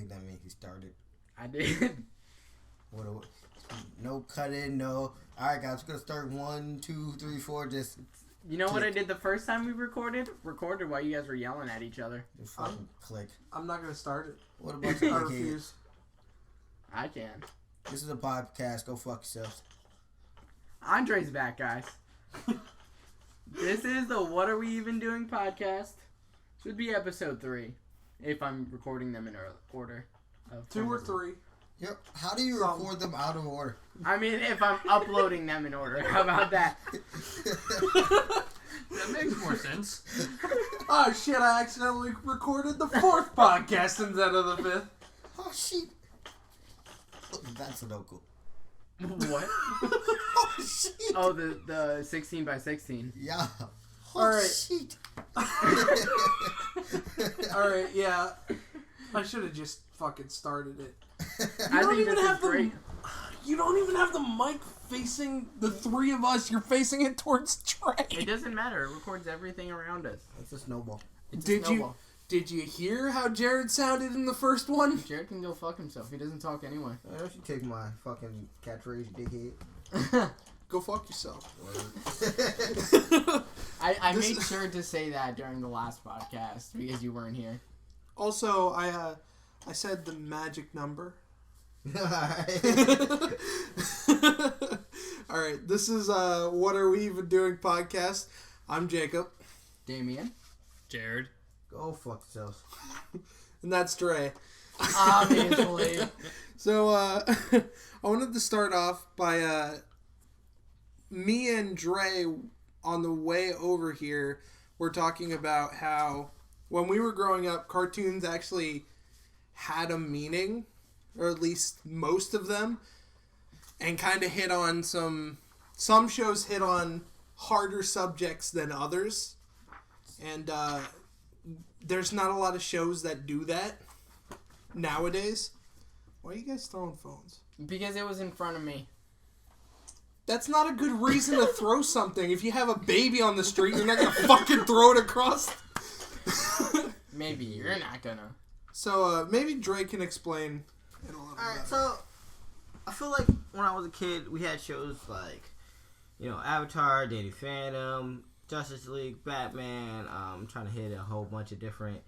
think that means he started. I did. No cutting, no. Alright, guys, we're going to start 1, 2, 3, 4. Just. You know what I did the first time we recorded? Recorded while you guys were yelling at each other. Just fucking click. I'm not going to start it. What about you? I refuse. I can. This is a podcast. Go fuck yourselves. Andre's back, guys. This is the What Are We Even Doing podcast. This would be episode 3, if I'm recording them in order. 2 or 3. Yep. How do you record them out of order? I mean, if I'm uploading them in order. How about that? That makes more sense. Oh shit, I accidentally recorded the 4th podcast instead of the 5th. Oh shit. That's Sudoku. What? Oh shit. Oh, the 16 by 16. Yeah. Oh Alright. shit. Alright, yeah. I should have just fucking started it. I think this is great. You don't even have the mic facing the 3 of us. You're facing it towards Trey. It doesn't matter. It records everything around us. It's a snowball. It's a Did snowball. you hear how Jared sounded in the first one? Jared can go fuck himself. He doesn't talk anyway. Why don't you take my fucking catchphrase, you dickhead? Go fuck yourself. I made sure to say that during the last podcast because you weren't here. Also, I said the magic number. Alright, this is What Are We Even Doing podcast. I'm Jacob. Damien. Jared. Go fuck yourselves. And that's Dre. Obviously. So, I wanted to start off by me and Dre on the way over here were talking about how when we were growing up, cartoons actually had a meaning, or at least most of them, and kind of hit on some shows hit on harder subjects than others, and there's not a lot of shows that do that nowadays. Why are you guys throwing phones? Because it was in front of me. That's not a good reason to throw something. If you have a baby on the street, you're not gonna fucking throw it across. Maybe you're not gonna. So maybe Dre can explain it a little Alright, better. so I feel like when I was a kid, we had shows like, Avatar, Danny Phantom, Justice League, Batman. I'm trying to hit a whole bunch of different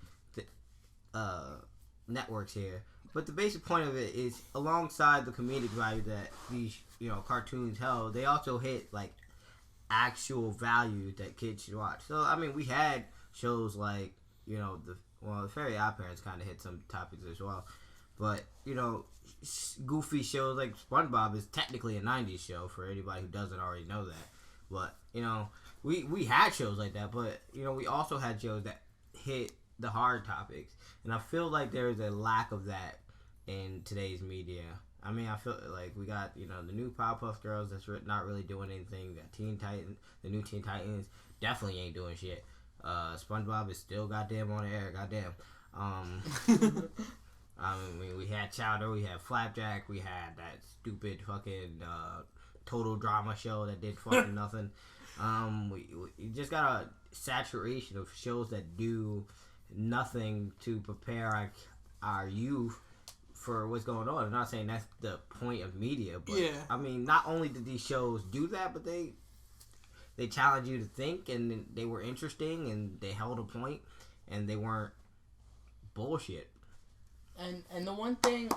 networks here. But the basic point of it is, alongside the comedic value that these, cartoons held, they also hit like actual value that kids should watch. So I mean, we had shows like, the Fairy Odd Parents kind of hit some topics as well. But, goofy shows like SpongeBob is technically a 90s show for anybody who doesn't already know that. But, we had shows like that, but, we also had shows that hit the hard topics. And I feel like there's a lack of that in today's media. I mean, I feel like we got, the new Powerpuff Girls that's not really doing anything. We got Teen Titans, the new Teen Titans definitely ain't doing shit. SpongeBob is still goddamn on the air, goddamn. I mean, we had Chowder, we had Flapjack, we had that stupid fucking total drama show that did fucking nothing. We just got a saturation of shows that do nothing to prepare our youth for what's going on. I'm not saying that's the point of media, but yeah. I mean, not only did these shows do that, but they challenge you to think, and they were interesting, and they held a point, and they weren't bullshit. And the one thing,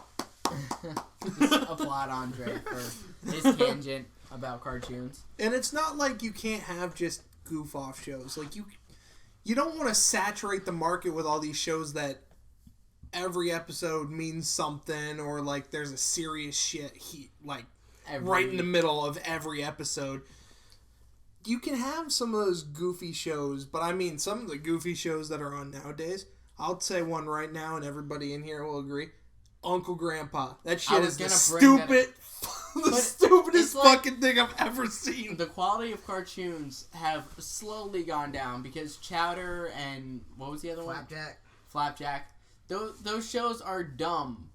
applaud Andre for his tangent about cartoons. And it's not like you can't have just goof off shows. Like you don't want to saturate the market with all these shows that every episode means something, or like there's a serious shit right in the middle of every episode. You can have some of those goofy shows, but I mean some of the goofy shows that are on nowadays. I'll say one right now, and everybody in here will agree. Uncle Grandpa. That shit is the stupidest fucking thing I've ever seen. The quality of cartoons have slowly gone down because Chowder and what was the other one? Flapjack. Those shows are dumb,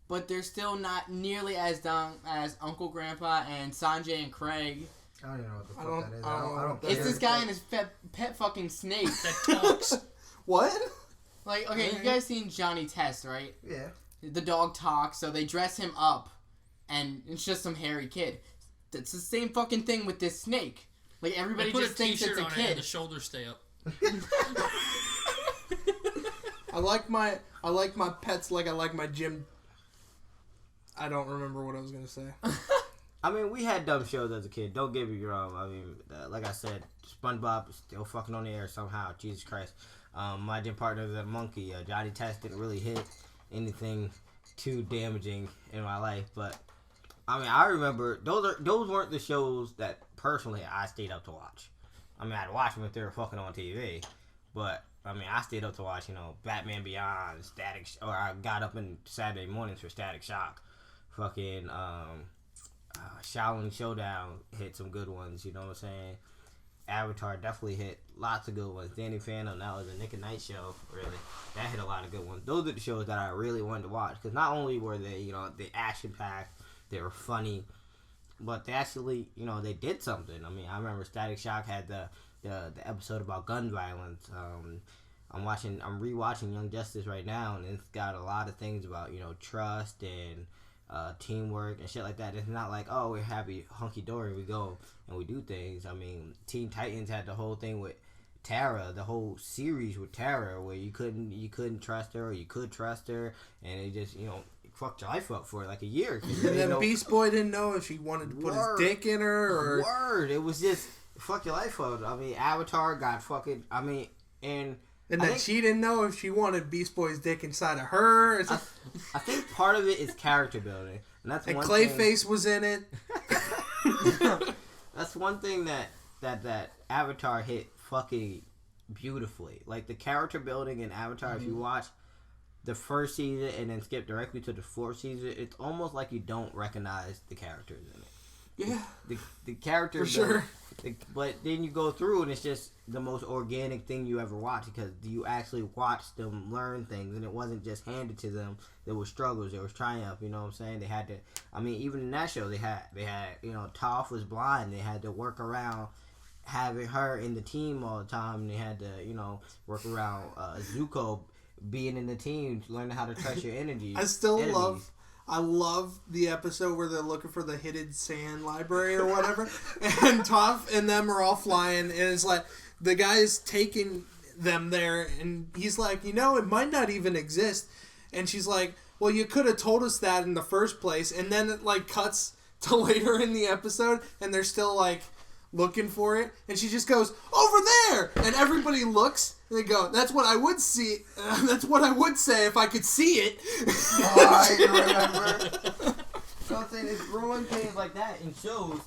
but they're still not nearly as dumb as Uncle Grandpa and Sanjay and Craig. I don't even know what the fuck that is. I don't it's this guy and his pet fucking snake that talks. What? Like, okay, you guys seen Johnny Test, right? Yeah. the dog talks, so they dress him up, and it's just some hairy kid. It's the same fucking thing with this snake. Like, everybody just thinks it's a kid. And the shoulders stay up. I like my pets like I like my gym. I don't remember what I was gonna say. I mean, we had dumb shows as a kid. Don't get me wrong. I mean, like I said, SpongeBob is still fucking on the air somehow. Jesus Christ. My gym partner is a monkey. Johnny Test didn't really hit anything too damaging in my life, but I mean, I remember those weren't the shows that personally I stayed up to watch. I mean, I'd watch them if they were fucking on TV, but I mean, I stayed up to watch, Batman Beyond, or I got up in Saturday mornings for Static Shock. Fucking, Shaolin Showdown hit some good ones, you know what I'm saying? Avatar definitely hit lots of good ones. Danny Phantom, that was a Nick at Night show, really. That hit a lot of good ones. Those are the shows that I really wanted to watch, because not only were they, they action-packed, they were funny, but they actually, they did something. I mean, I remember Static Shock had the episode about gun violence. I'm rewatching Young Justice right now, and it's got a lot of things about, trust and teamwork and shit like that. It's not like, oh, we're happy, hunky-dory, we go and we do things. I mean, Teen Titans had the whole thing with Tara, the whole series with Tara, where you couldn't trust her, or you could trust her, and it just, fucked your life up for like a year. And then Beast Boy didn't know if she wanted to put his dick in her, or... Word! It was just, fuck your life up. I mean, Avatar got fucking, and then she didn't know if she wanted Beast Boy's dick inside of her. I think part of it is character building, and that's one Clayface was in it. That's one thing that Avatar hit fucking beautifully. Like, the character building in Avatar, if you watch the first season and then skip directly to the fourth season, it's almost like you don't recognize the characters in it. Yeah. The characters, for sure. But then you go through and it's just the most organic thing you ever watch, because you actually watched them learn things, and it wasn't just handed to them. There was struggles, there was triumph, you know what I'm saying? They had to, I mean, even in that show, they had, Toph was blind, they had to work around having her in the team all the time, and they had to, work around Zuko being in the team, learning how to trust your energy. I love the episode where they're looking for the hidden sand library or whatever, and Toph and them are all flying, and it's like, the guy's taking them there, and he's like, it might not even exist, and she's like, well, you could have told us that in the first place, and then it, cuts to later in the episode, and they're still, looking for it, and she just goes, over there, and everybody looks, and they go, that's what I would see, that's what I would say if I could see it. Oh, I remember. So I'm saying, it's growing things like that in shows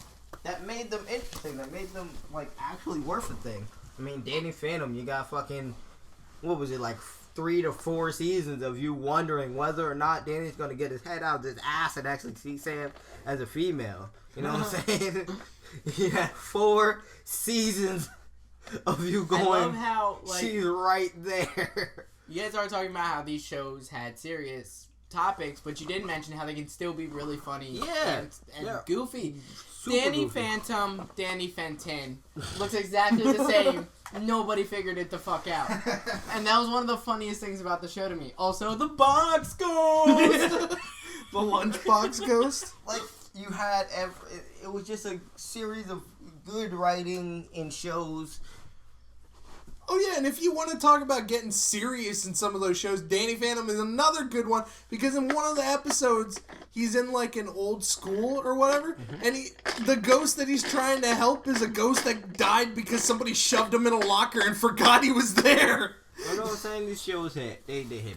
that made them interesting, that made them, actually worth a thing. I mean, Danny Phantom, you got fucking, 3 to 4 seasons of you wondering whether or not Danny's going to get his head out of his ass and actually see Sam as a female. You know what I'm saying? Yeah, 4 seasons of you going, I love how, she's right there. You guys are talking about how these shows had serious topics, but you didn't mention how they can still be really funny and goofy. Super Danny goofy. Phantom, Danny Fenton looks exactly the same. Nobody figured it the fuck out. And that was one of the funniest things about the show to me. Also, the box ghost! The lunchbox ghost? You had it was just a series of good writing in shows. Oh yeah, and if you want to talk about getting serious in some of those shows, Danny Phantom is another good one, because in one of the episodes, he's in an old school or whatever, and the ghost that he's trying to help is a ghost that died because somebody shoved him in a locker and forgot he was there. You know what I'm saying? These shows hit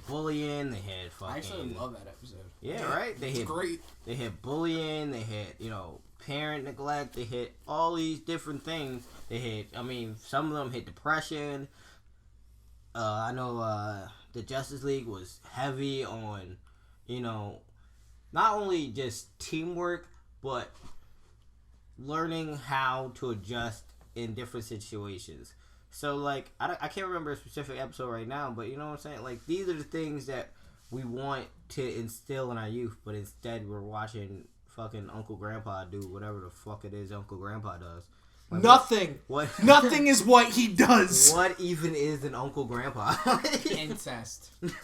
bullying, they had fucking... I actually love that episode. Yeah, right? It's great. They hit bullying, they hit, parent neglect, they hit all these different things. They hit, some of them hit depression. I know the Justice League was heavy on, not only just teamwork, but learning how to adjust in different situations. So, I can't remember a specific episode right now, but you know what I'm saying? These are the things that we want to instill in our youth, but instead we're watching fucking Uncle Grandpa do whatever the fuck it is Uncle Grandpa does. Nothing. What? Nothing is what he does. What even is an Uncle Grandpa? Incest. You know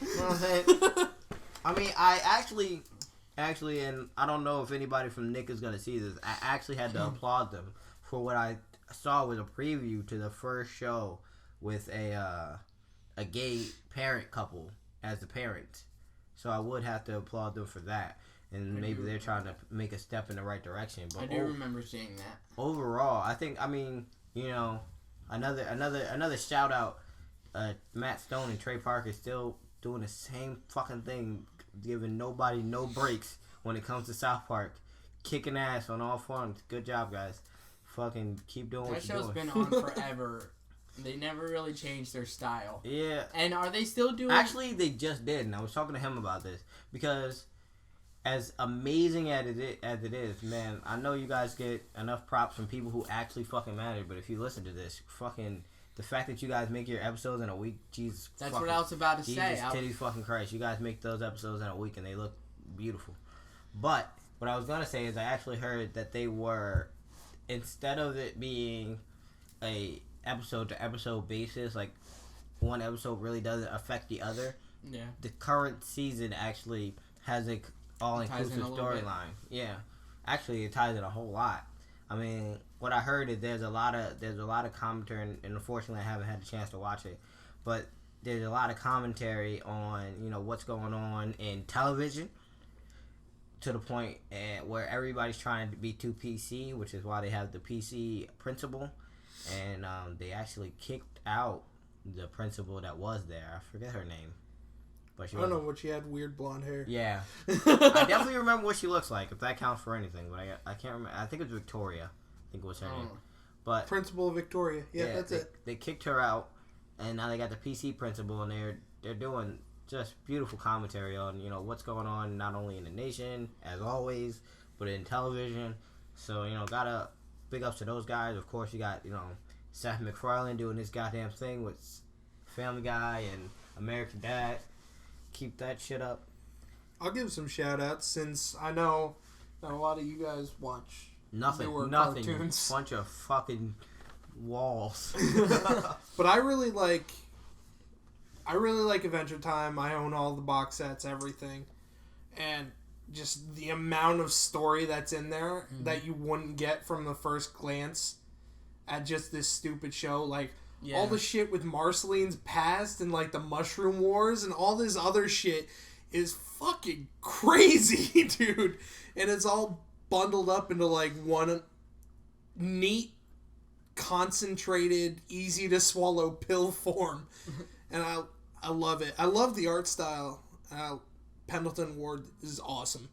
what what I'm saying? I mean, I actually, and I don't know if anybody from Nick is gonna see this. I actually had to applaud them for what I saw was a preview to the first show with a gay parent couple as the parent. So I would have to applaud them for that. And maybe they're trying to make a step in the right direction. But I do remember seeing that. Overall, I think, another shout out. Matt Stone and Trey Parker still doing the same fucking thing, giving nobody no breaks when it comes to South Park, kicking ass on all fronts. Good job, guys. Fucking keep doing what you're doing. That show's been on forever. They never really changed their style. Yeah. And are they still doing? Actually, they just did, and I was talking to him about this because, as amazing as it is, man, I know you guys get enough props from people who actually fucking matter. But if you listen to this, fucking. The fact that you guys make your episodes in a week, Jesus. That's what I was about to say. Jesus titty fucking Christ. You guys make those episodes in a week and they look beautiful. But what I was going to say is I actually heard that they were, instead of it being a episode to episode basis, like one episode really doesn't affect the other. Yeah. The current season actually has a all-inclusive storyline. Yeah. Actually, it ties in a whole lot. I mean, what I heard is there's a lot of commentary, and unfortunately I haven't had the chance to watch it, but there's a lot of commentary on what's going on in television, to the point where everybody's trying to be too PC, which is why they have the PC principal, and they actually kicked out the principal that was there. I forget her name. But I don't know, but she had weird blonde hair. Yeah. I definitely remember what she looks like, if that counts for anything. But I can't remember. I think it was Victoria. I think it was her name. But Principal Victoria. Yeah, that's it. They kicked her out, and now they got the PC principal, and they're doing just beautiful commentary on what's going on not only in the nation as always, but in television. So gotta big ups to those guys. Of course, you got Seth MacFarlane doing this goddamn thing with Family Guy and American Dad. Keep that shit up. I'll give some shout outs since I know that a lot of you guys watch nothing cartoons. Bunch of fucking walls. But I really like Adventure Time. I own all the box sets, everything. And just the amount of story that's in there that you wouldn't get from the first glance at just this stupid show. Like, all the shit with Marceline's past and, like, the Mushroom Wars and all this other shit is fucking crazy, dude. And it's all bundled up into, like, one neat, concentrated, easy-to-swallow pill form. And I love it. I love the art style. Pendleton Ward is awesome.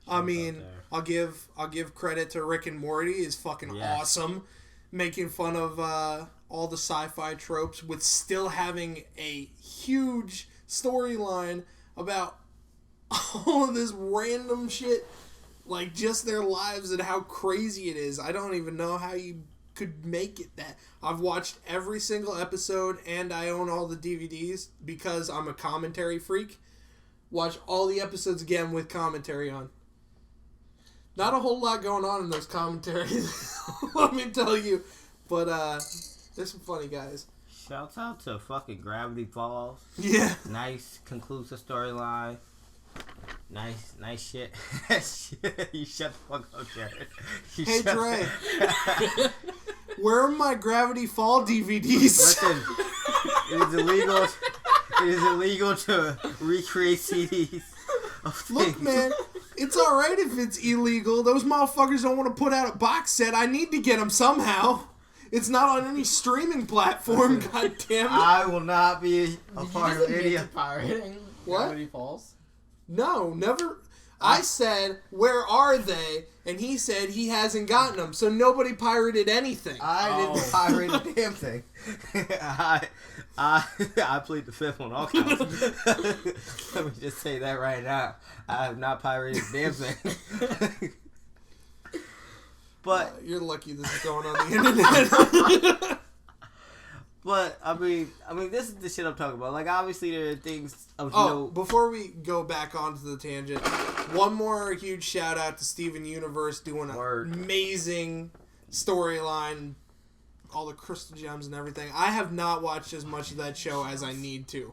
I mean, I'll give credit to Rick and Morty. Is fucking awesome. Making fun of all the sci-fi tropes with still having a huge storyline about all of this random shit, like just their lives and how crazy it is. I don't even know how you could make it that. I've watched every single episode and I own all the DVDs because I'm a commentary freak. Watch all the episodes again with commentary on. Not a whole lot going on in those commentaries, let me tell you. But there's some funny guys. Shouts out to fucking Gravity Falls. Yeah. Nice conclusive storyline. Nice shit. You shut the fuck up, Jared. Hey, Dre. Where are my Gravity Fall DVDs? Listen, it is illegal to recreate CDs of things. Look, man, it's alright if it's illegal. Those motherfuckers don't want to put out a box set. I need to get them somehow. It's not on any streaming platform, goddammit. I will not be a part of any of pirating. What? Gravity Falls? No, never. I said, where are they? And he said he hasn't gotten them, so nobody pirated anything. I didn't pirate a damn thing. I plead the fifth on all counts. Let me just say that right now. I have not pirated a damn thing. But you're lucky this is going on the internet. But I mean, this is the shit I'm talking about. Like, obviously, there are things. Before we go back onto the tangent, one more huge shout out to Steven Universe doing an amazing storyline, all the crystal gems and everything. I have not watched as much of that show as I need to.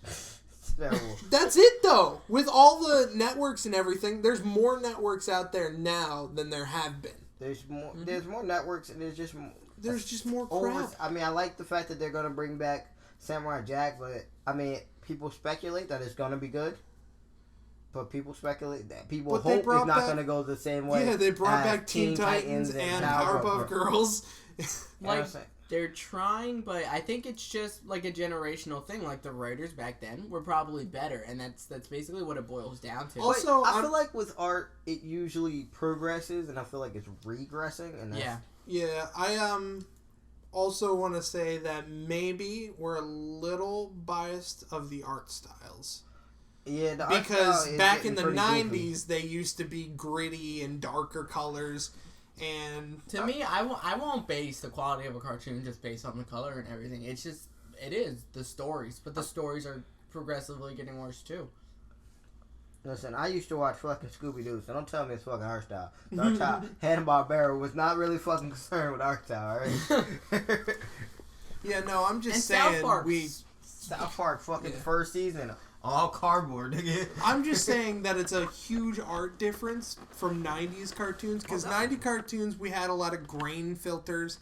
It's terrible. That's it, though. With all the networks and everything, there's more networks out there now than there have been. There's more. There's more networks, and there's just more crap. I mean, I like the fact that they're gonna bring back Samurai Jack, but I mean, people speculate that it's gonna be good. But people speculate that people hope it's not going to go the same way. Yeah, they brought back Teen Titans and Powerpuff Girls. Like, they're trying, but I think it's just like a generational thing. Like, the writers back then were probably better, and that's basically what it boils down to. Also, I feel like with art, it usually progresses, and I feel like it's regressing. And that's... Yeah, I also want to say that maybe we're a little biased of the art styles. Yeah, because back in the 90s, they used to be gritty and darker colors, and to me, I won't base the quality of a cartoon just based on the color and everything. It's just it is the stories, but the stories are progressively getting worse too. Listen, I used to watch fucking Scooby-Doo, so don't tell me it's fucking art style. Art style, Hanna-Barbera was not really fucking concerned with art style, alright? Yeah, no, I'm just saying South Park fucking first season. All cardboard, nigga. I'm just saying that it's a huge art difference from 90s cartoons. Because 90s cartoons, we had a lot of grain filters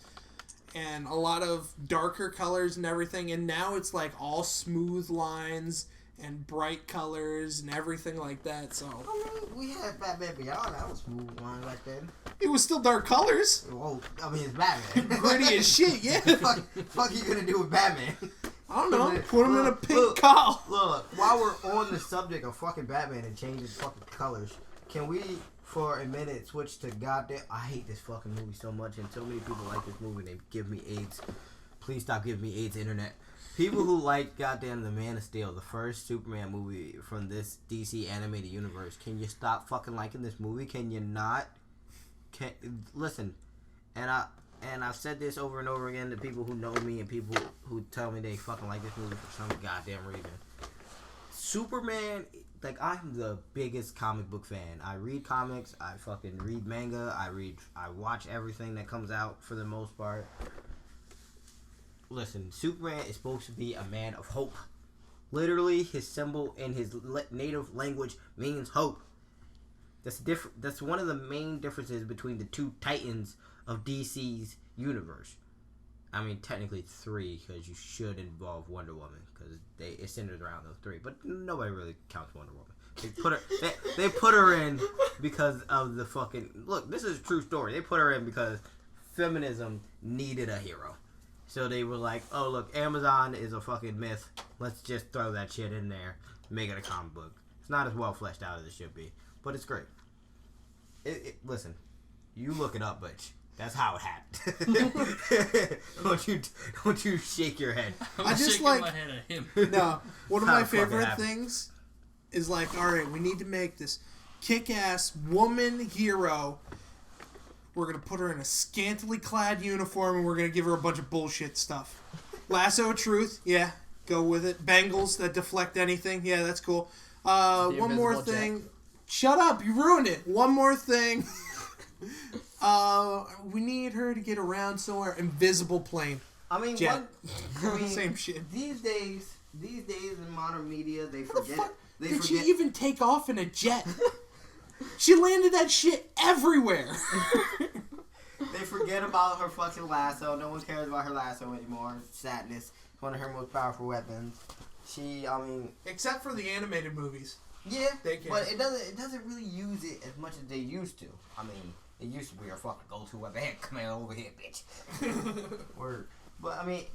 and a lot of darker colors and everything. And now it's like all smooth lines and bright colors and everything like that. So I mean, we had Batman Beyond. That was smooth line back then. It was still dark colors. Well, I mean, it's Batman. Gritty as shit, yeah. fuck you gonna do with Batman? I don't know. Put him in a pink cowl. Look, while we're on the subject of fucking Batman and changing fucking colors, can we, for a minute, switch to goddamn... I hate this fucking movie so much, and so many people like this movie, they give me AIDS. Please stop giving me AIDS, internet. People who like goddamn The Man of Steel, the first Superman movie from this DC animated universe, can you stop fucking liking this movie? Can you not? Listen, and I've said this over and over again to people who know me and people who tell me they fucking like this movie for some goddamn reason. Superman, like, I'm the biggest comic book fan. I read comics, I fucking read manga, I watch everything that comes out for the most part. Listen, Superman is supposed to be a man of hope. Literally, his symbol in his native language means hope. That's one of the main differences between the two titans of DC's universe. I mean, technically three, because you should involve Wonder Woman, because it centers around those three. But nobody really counts Wonder Woman. They put her in because of the fucking... Look, this is a true story. They put her in because feminism needed a hero. So they were like, oh, look, Amazon is a fucking myth. Let's just throw that shit in there, make it a comic book. It's not as well fleshed out as it should be, but it's great. Listen, you look it up, bitch. That's how it happened. don't you shake your head. I'm I just shaking like my head at him. No, one of my favorite happened. things is like, all right, we need to make this kick-ass woman hero. We're gonna put her in a scantily clad uniform, and we're gonna give her a bunch of bullshit stuff. Lasso of truth, yeah, go with it. Bangles that deflect anything, yeah, that's cool. One more thing. Jack. Shut up, you ruined it. One more thing. We need her to get around somewhere. Invisible plane. I mean, Same shit. These days in modern media, they How the forget. fuck They did forget. she even take off in a jet? She landed that shit everywhere. They forget about her fucking lasso. No one cares about her lasso anymore. Sadness. One of her most powerful weapons. Except for the animated movies. Yeah, They care. but it doesn't really use it as much as they used to. I mean, it used to be our fucking go-to weapon. Hey, come on over here, bitch. Word. But I mean,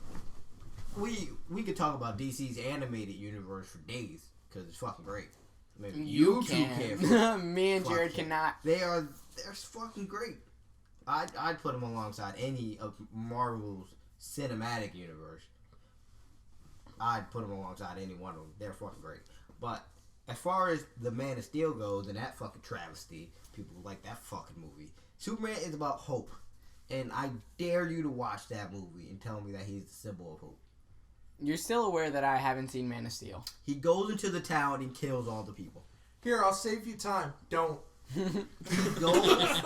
we could talk about DC's animated universe for days because it's fucking great. Maybe You two can. can. Me and Fuck Jared yeah. cannot. They're fucking great. I'd put them alongside any of Marvel's cinematic universe. I'd put them alongside any one of them. They're fucking great. But as far as the Man of Steel goes and that fucking travesty, people like that fucking movie. Superman is about hope. And I dare you to watch that movie and tell me that he's the symbol of hope. You're still aware that I haven't seen Man of Steel. He goes into the town and kills all the people. Here, I'll save you time. Don't. He goes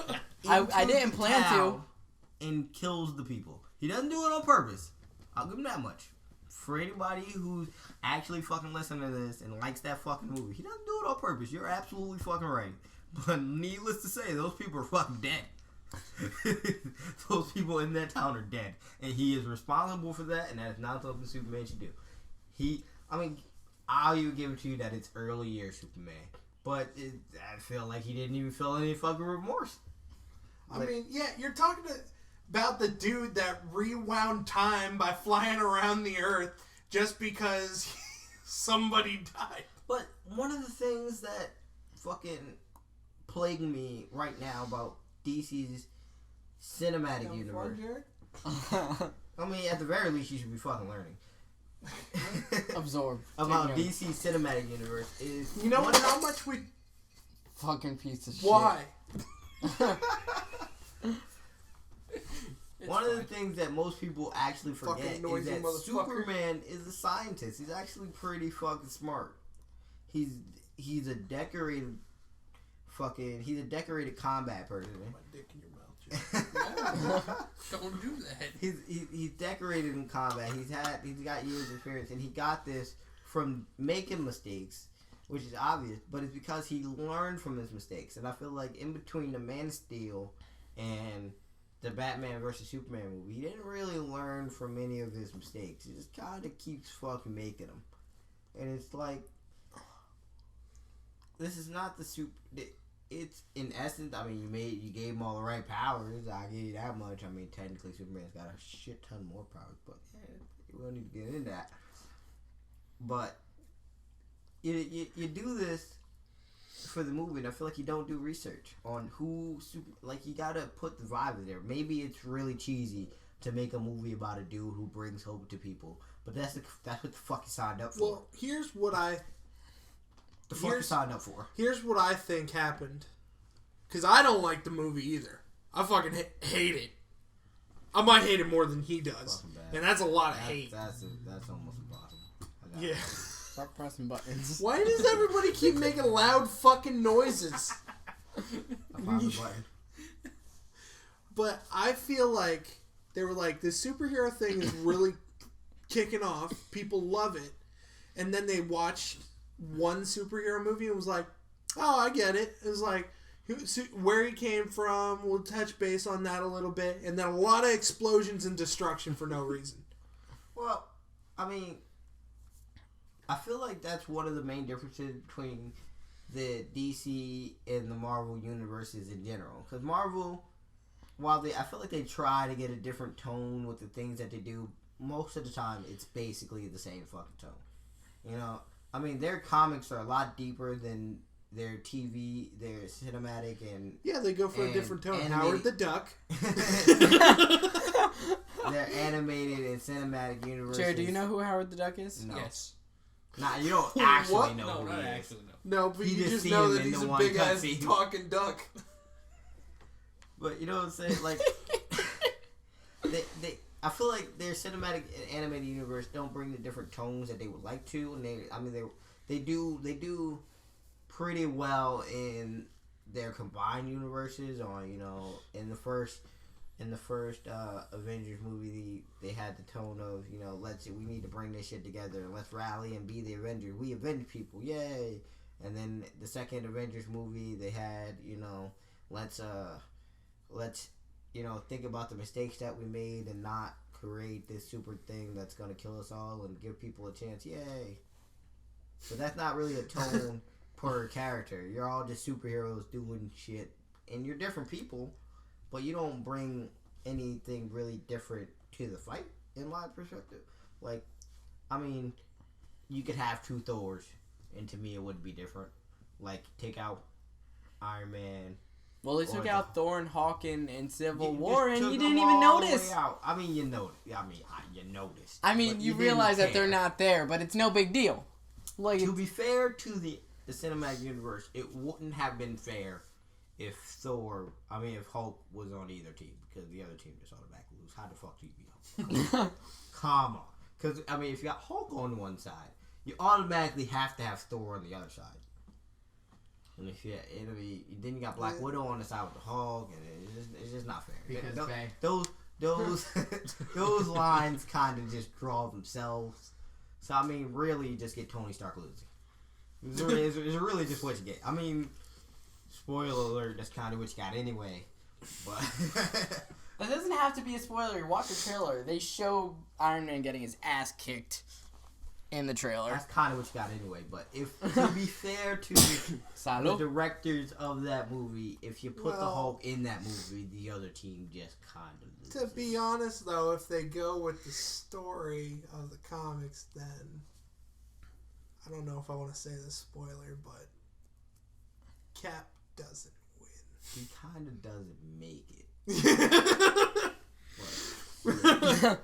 I didn't into plan to. town and kills the people. He doesn't do it on purpose. I'll give him that much. for anybody who's actually fucking listening to this and likes that fucking movie, he doesn't do it on purpose. You're absolutely fucking right. But needless to say, those people are fucking dead. Those people in that town are dead. And he is responsible for that, and that is not something Superman should do. I'll even give it to you that it's early year Superman. But I feel like he didn't even feel any fucking remorse. You're talking about the dude that rewound time by flying around the Earth just because somebody died. But one of the things that fucking plague me right now about DC's cinematic universe. At the very least, you should be fucking learning. Absorb. About DC's cinematic universe is... You know how much we... Fucking piece of shit. Why? One of the things that most people actually forget is that Superman is a scientist. He's actually pretty fucking smart. He's a decorated combat person. My dick in your mouth, Jim. Don't do that. He's decorated in combat. He's got years of experience, and he got this from making mistakes, which is obvious, but it's because he learned from his mistakes. And I feel like in between the Man of Steel and the Batman vs. Superman movie, he didn't really learn from any of his mistakes. He just kind of keeps fucking making them. And it's like, this is not the super... It's, in essence, you gave him all the right powers. I give you that much. Technically, Superman's got a shit ton more powers, but we don't need to get into that. But you do this for the movie, and I feel like you don't do research on who you gotta put the vibe in there. Maybe it's really cheesy to make a movie about a dude who brings hope to people, but that's what the fuck you signed up for. Well, here's what I signed up for. Here's what I think happened, because I don't like the movie either. I fucking hate it. I might hate it more than he does, and that's a lot of hate. That's almost impossible. Yeah. Start pressing buttons. Why does everybody keep making loud fucking noises? I found the button. But I feel like they were like, this superhero thing is really kicking off. People love it. And then they watched one superhero movie and was like, oh, I get it. It was like, where he came from, we'll touch base on that a little bit. And then a lot of explosions and destruction for no reason. Well, I feel like that's one of the main differences between the DC and the Marvel universes in general. Because Marvel, I feel like they try to get a different tone with the things that they do, most of the time it's basically the same fucking tone. Their comics are a lot deper than their TV, their cinematic, and... Yeah, they go for a different tone. Howard the Duck. Their animated and cinematic universes. Jared, do you know who Howard the Duck is? No. Yes. Nah, you don't actually know No, who not he is. actually, no. No, but you just know that he's a big-ass cutscene. talking duck. But you know what I'm saying? Like, I feel like their cinematic and animated universe don't bring the different tones that they would like to, and they do pretty well in their combined universes. In the first Avengers movie, they had the tone of we need to bring this shit together and let's rally and be the Avengers. We avenge people, yay! And then the second Avengers movie, they had let's think about the mistakes that we made and not create this super thing that's gonna kill us all and give people a chance, yay! But that's not really a tone per character. You're all just superheroes doing shit, and you're different people, but you don't bring anything really different to the fight, in my perspective. You could have two Thors, and to me it wouldn't be different. Take out Iron Man. Well, they took out Thor and Hawk in Civil You War, just and took you them didn't even all the way notice. out. You noticed. You noticed. But you you didn't realize that they're care. not there, but it's no big deal. To be fair to the cinematic universe, it wouldn't have been fair if Hulk was on either team, because the other team just automatically lose. How the fuck do you beat Hulk? Come on. Because, if you got Hulk on one side, you automatically have to have Thor on the other side. And then you got Black Widow on the side with the Hulk, and it's just not fair. Because those lines kind of just draw themselves. So I mean, really, you just get Tony Stark losing. It's really just what you get. I mean, spoiler alert, that's kind of what you got anyway. But that doesn't have to be a spoiler. Watch the trailer. They show Iron Man getting his ass kicked in the trailer. That's kind of what you got anyway. But if to be fair to the directors of that movie, if you put the Hulk in that movie, the other team just kind of loses. To be honest, though, if they go with the story of the comics, then I don't know if I want to say this spoiler, but Cap doesn't win. He kind of doesn't make it. But,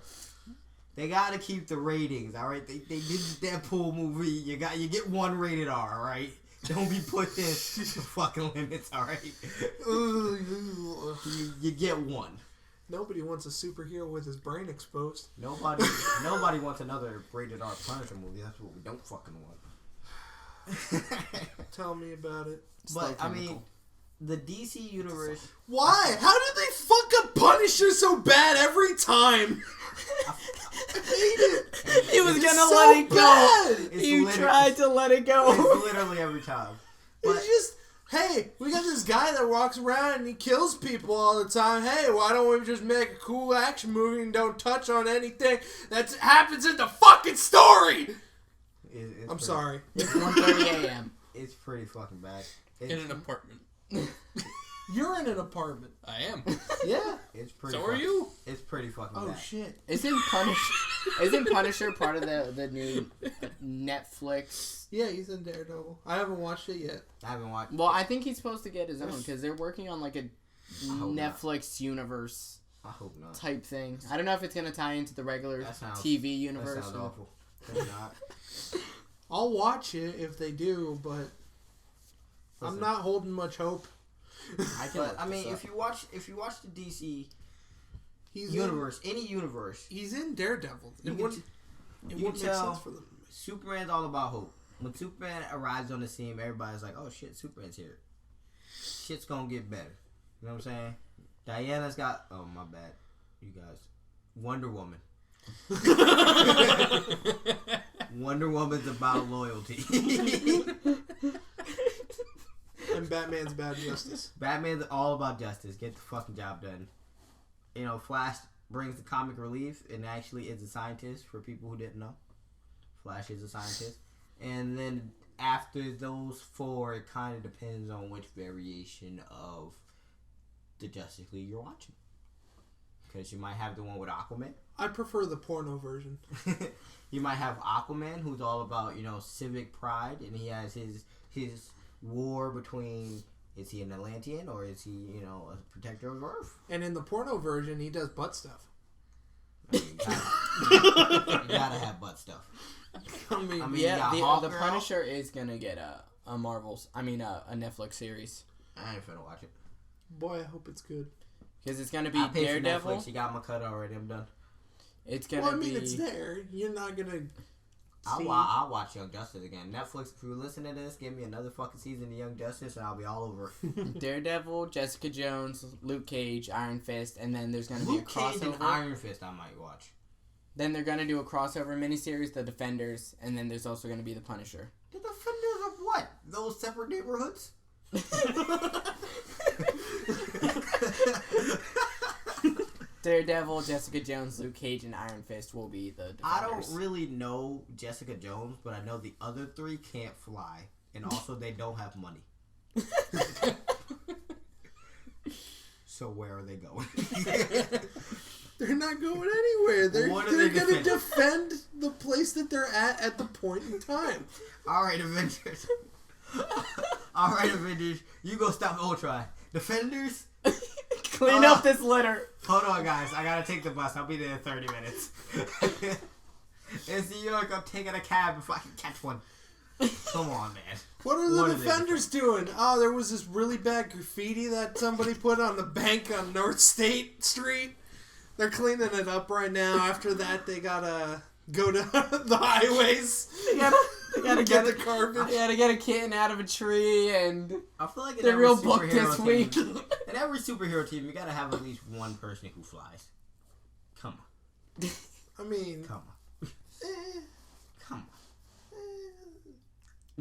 they gotta keep the ratings, all right. They did the Deadpool movie. You get one rated R, all right. Don't be pushing the fucking limits, all right. You get one. Nobody wants a superhero with his brain exposed. Nobody wants another rated R Punisher movie. That's what we don't fucking want. Tell me about it. But I mean, the DC universe. Why? How did they fuck up Punisher so bad every time? I hate it. He was gonna so let it go. Bad. You tried to let it go. It's literally every time. It's just, hey, we got this guy that walks around and he kills people all the time. Hey, why don't we just make a cool action movie and don't touch on anything that happens in the fucking story? I'm sorry. It's 1:30 a.m. It's pretty fucking bad. In an apartment. You're in an apartment. I am. Yeah. It's pretty. So are you? It's pretty fucking bad. Oh shit. Isn't Punisher part of the new Netflix? Yeah, he's in Daredevil. I haven't watched it yet. I haven't watched. Well, I think he's supposed to get his own because they're working on like a Netflix universe. I hope not. Type thing. I don't know if it's gonna tie into the regular TV universe. That sounds awful. It's not. I'll watch it if they do, but I'm not holding much hope. I mean, if you watch the DC universe, any universe, he's in Daredevil. It wouldn't make sense for them. Superman's all about hope. When Superman arrives on the scene, everybody's like, "Oh shit, Superman's here. Shit's gonna get better." You know what I'm saying? Diana's got. Oh my bad, you guys. Wonder Woman. Wonder Woman's about loyalty. And Batman's bad justice. Batman's all about justice. Get the fucking job done. You know, Flash brings the comic relief and actually is a scientist for people who didn't know. Flash is a scientist. And then after those four, it kind of depends on which variation of the Justice League you're watching. Because you might have the one with Aquaman. I prefer the porno version. You might have Aquaman, who's all about, civic pride, and he has his war between, is he an Atlantean or is he, a protector of Earth? And in the porno version, he does butt stuff. I mean, you gotta have butt stuff. I mean yeah, the Punisher is gonna get a Netflix series. I ain't finna watch it. Boy, I hope it's good. Because it's gonna be Daredevil. Netflix. You got my cut already. I'm done. It's gonna be. It's there. You're not gonna. I'll watch Young Justice again. Netflix, if you listen to this, give me another fucking season of Young Justice, and I'll be all over it. Daredevil, Jessica Jones, Luke Cage, Iron Fist, and then there's gonna be a crossover. Luke Cage and Iron Fist, I might watch. Then they're gonna do a crossover miniseries, The Defenders, and then there's also gonna be The Punisher. The Defenders of what? Those separate neighborhoods? Daredevil, Jessica Jones, Luke Cage, and Iron Fist will be the Defenders. I don't really know Jessica Jones, but I know the other three can't fly, and also they don't have money. So where are they going? They're not going anywhere. They're going to defend the place that they're at the point in time. All right, Avengers. You go stop Ultron. Defenders? Clean up this litter. Hold on, guys. I gotta take the bus. I'll be there in 30 minutes. It's New York. I'm taking a cab if I can catch one. Come on, man. What are the Defenders doing? Oh, there was this really bad graffiti that somebody put on the bank on North State Street. They're cleaning it up right now. After that, they gotta go to the highways. They gotta get the garbage. They gotta get a kitten out of a tree, and I feel like they're real booked this week. In every superhero team, you gotta have at least one person who flies. Come on. I mean, Come on. Come on.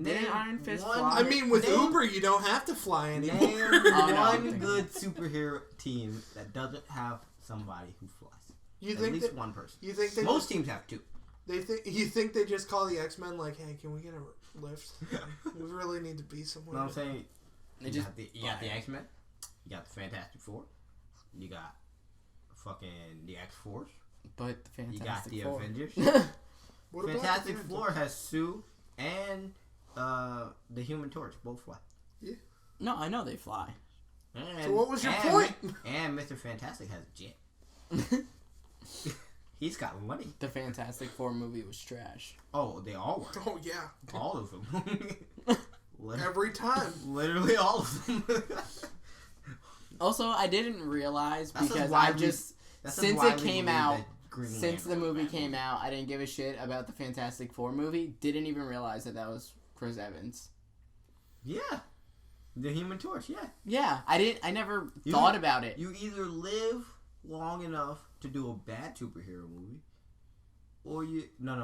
Didn't Iron Fist one- fly? I mean, with Name- Uber, you don't have to fly anymore. Name no. one good superhero team that doesn't have somebody who flies. You At think least that, one person. You think they Most teams have two. You think they just call the X-Men like, hey, can we get a lift? We really need to be somewhere. You know what I'm saying? They You just got the X-Men. You got the Fantastic Four. You got fucking the X-Force. But the You got Fantastic the Four. Avengers. What about Fantastic the Four has Sue and the Human Torch. Both fly. No, I know they fly. And, So what was your point? And Mr. Fantastic has a jet. He's got money. The Fantastic Four movie was trash. Oh, they all were. Oh yeah, All of them. every time. Literally all of them. Also, I didn't realize That's because why I just since it came out, since the movie came out, I didn't give a shit about the Fantastic Four movie. Didn't even realize that was Chris Evans. Yeah. The Human Torch, yeah. Yeah, I never thought about it. You either live long enough to do a bad superhero movie, or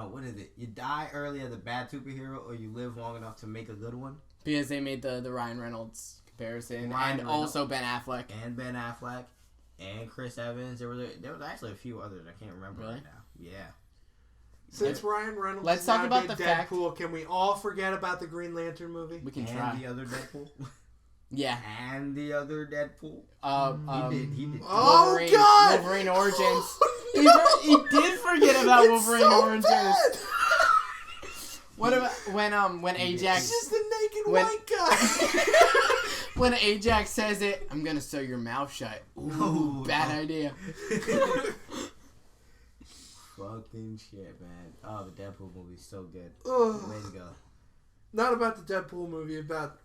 what is it? You die early as a bad superhero, or you live long enough to make a good one? Because they made the Ryan Reynolds comparison, Ryan and Reynolds. also Ben Affleck. And Ben Affleck, and Chris Evans. There was actually a few others I can't remember Really? right now. Yeah. Since Ryan Reynolds Let's is talk not about a big the fact- Deadpool, can we all forget about the Green Lantern movie? We can And try. the other Deadpool. Yeah. And the other Deadpool. He did. Oh, Wolverine, God! Wolverine Origins. No! He did forget about It's Wolverine so Origins. bad! What about when Ajax? He's just the naked When- white guy. When Ajax says it, I'm gonna sew your mouth shut. Ooh, Ooh, bad no. idea. Fucking shit, man. Oh, the Deadpool movie's so good. Ugh. Way to go. Not about the Deadpool movie, about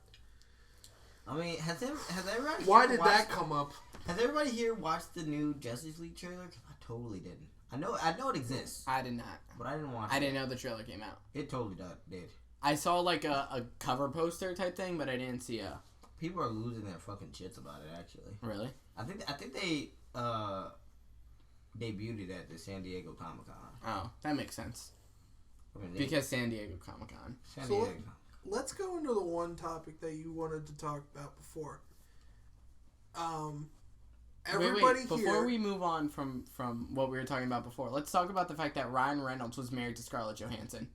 I mean, has everybody why here did watched- that come up? Has everybody here watched the new Justice League trailer? 'Cause I totally didn't. I know it exists, I did not. but I didn't watch I it. didn't know the trailer came out. It totally did. I saw like a cover poster type thing, but I didn't see a. People are losing their fucking shits about it. Actually, Really? I think they debuted it at the San Diego Comic-Con. Oh, that makes sense. I mean, Because San Diego Comic Con. San So Diego. Let's go into the one topic that you wanted to talk about before. Everybody Wait, here. before we move on from what we were talking about before, let's talk about the fact that Ryan Reynolds was married to Scarlett Johansson.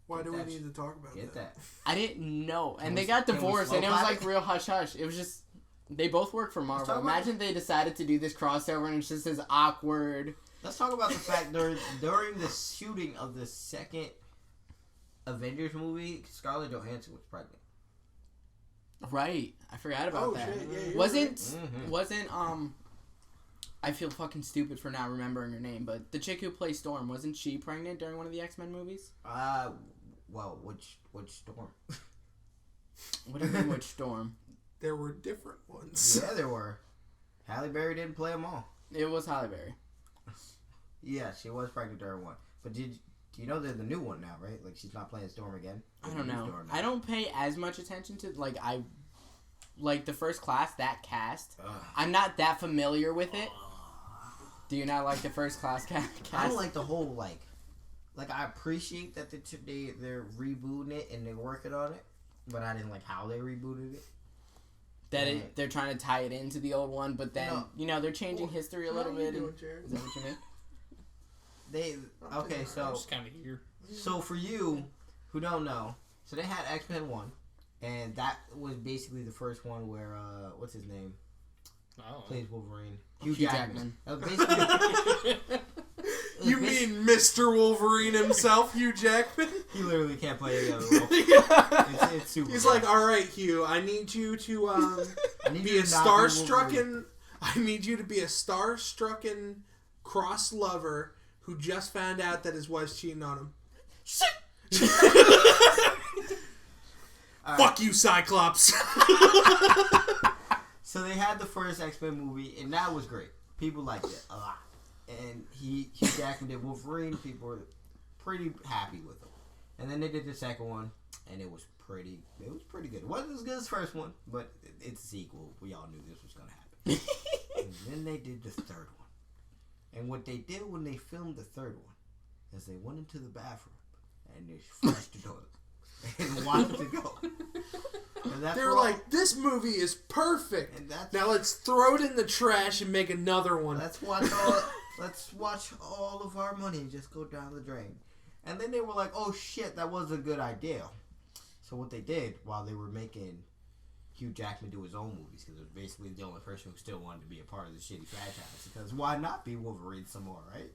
Why do we Get need to talk about Get that. I didn't know. And Can they we- got can we divorced, and it was slow like clap it? real hush hush. It was just. They both work for Marvel. talk about Imagine they decided to do this crossover and it's just as awkward. Let's talk about the fact during the shooting of the second Avengers movie, Scarlett Johansson was pregnant. Right. I forgot about Oh, that. shit, yeah, you're wasn't right. Mhm. wasn't I feel fucking stupid for not remembering her name, but the chick who plays Storm, wasn't she pregnant during one of the X-Men movies? Well, which Storm? What do you mean which Storm? There were different ones. Yeah, there were. Halle Berry didn't play them all. It was Halle Berry. Yeah, she was pregnant during one. But do you know there's a new one now, right? Like, she's not playing Storm again? I There's don't a new know. Storm now. I don't pay as much attention to like the First Class, that cast. Ugh. I'm not that familiar with it. Do you not like the First Class cast? I don't like the whole, like I appreciate that they're rebooting it and they're working on it, but I didn't like how they rebooted it. that they're trying to tie it into the old one, but then they're changing history a little How you bit. doing, Jared? Is that what you mean? Okay, I'm so just kind of here. for you who don't know, so they had X-Men 1, and that was basically the first one where what's his name Oh. plays Wolverine. Hugh Jackman. That was basically. You mean Mr. Wolverine himself, Hugh Jackman? He literally can't play any other role. It's super. He's bad. like, all right, Hugh, I need you to I need be you a to not be Wolverine. star-strucken. I need you to be a star-strucken cross lover who just found out that his wife's cheating on him. All right. Fuck you, Cyclops. So they had the first X-Men movie, and that was great. People liked it a lot. And Hugh Jackman did Wolverine. People were pretty happy with him. And then they did the second one, and it was pretty good. It wasn't as good as the first one, but it's a sequel. We all knew this was going to happen. And then they did the third one. And what they did when they filmed the third one is they went into the bathroom and they flushed the toilet and watched it go. They're like, this movie is perfect. Now let's throw it in the trash and make another one. Let's watch all of our money just go down the drain. And then they were like, oh shit, that was a good idea. So what they did while they were making Hugh Jackman do his own movies, because it was basically the only person who still wanted to be a part of the shitty franchise, because why not be Wolverine some more, right?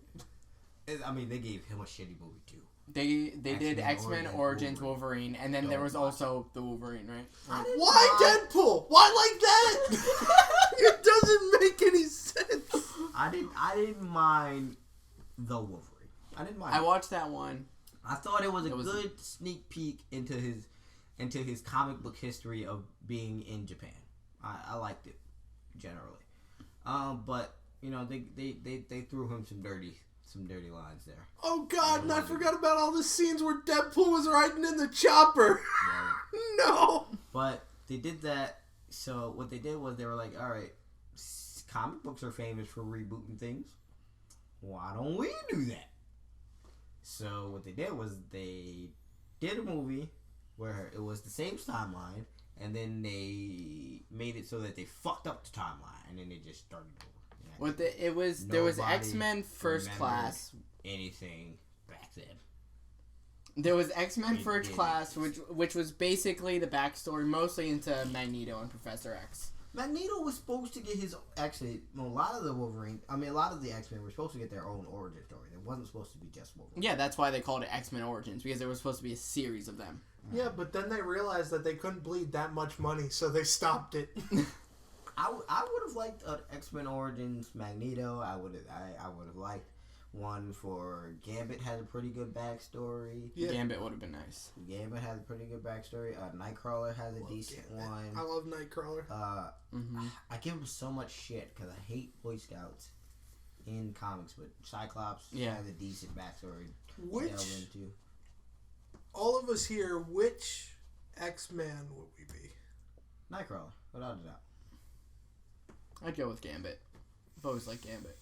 I mean, they gave him a shitty movie too. They did X-Men Origins Wolverine, and then there was also the Wolverine, right? Why Deadpool? Why like that? It doesn't make any sense. I didn't mind the Wolverine. I didn't mind. I watched that one. I thought it was a good sneak peek into his comic book history of being in Japan. I liked it generally, but you know they threw him some dirty lines there. Oh God! And I forgot about all the scenes where Deadpool was riding in the chopper. Right. No. But they did that. So what they did was they were like, all right, comic books are famous for rebooting things. Why don't we do that? So what they did was they did a movie where it was the same timeline, and then they made it so that they fucked up the timeline, and then they just started over. There was X-Men First Class. Anything back then. There was X-Men First Class, which was basically the backstory, mostly into Magneto and Professor X. Magneto was supposed to get a lot of the X-Men were supposed to get their own origin story. It wasn't supposed to be just Wolverine. Yeah, that's why they called it X-Men Origins, because there was supposed to be a series of them. Yeah, but then they realized that they couldn't bleed that much money, so they stopped it. I would have liked an X-Men Origins Magneto. I would have liked one for Gambit. Had a pretty good backstory. Yeah. Gambit would have been nice. Gambit has a pretty good backstory. Nightcrawler has a decent one. I love Nightcrawler. I give him so much shit because I hate Boy Scouts in comics, but Cyclops has a decent backstory to delve into. All of us here, which X-Man would we be? Nightcrawler, without a doubt. I'd go with Gambit. I've always liked Gambit.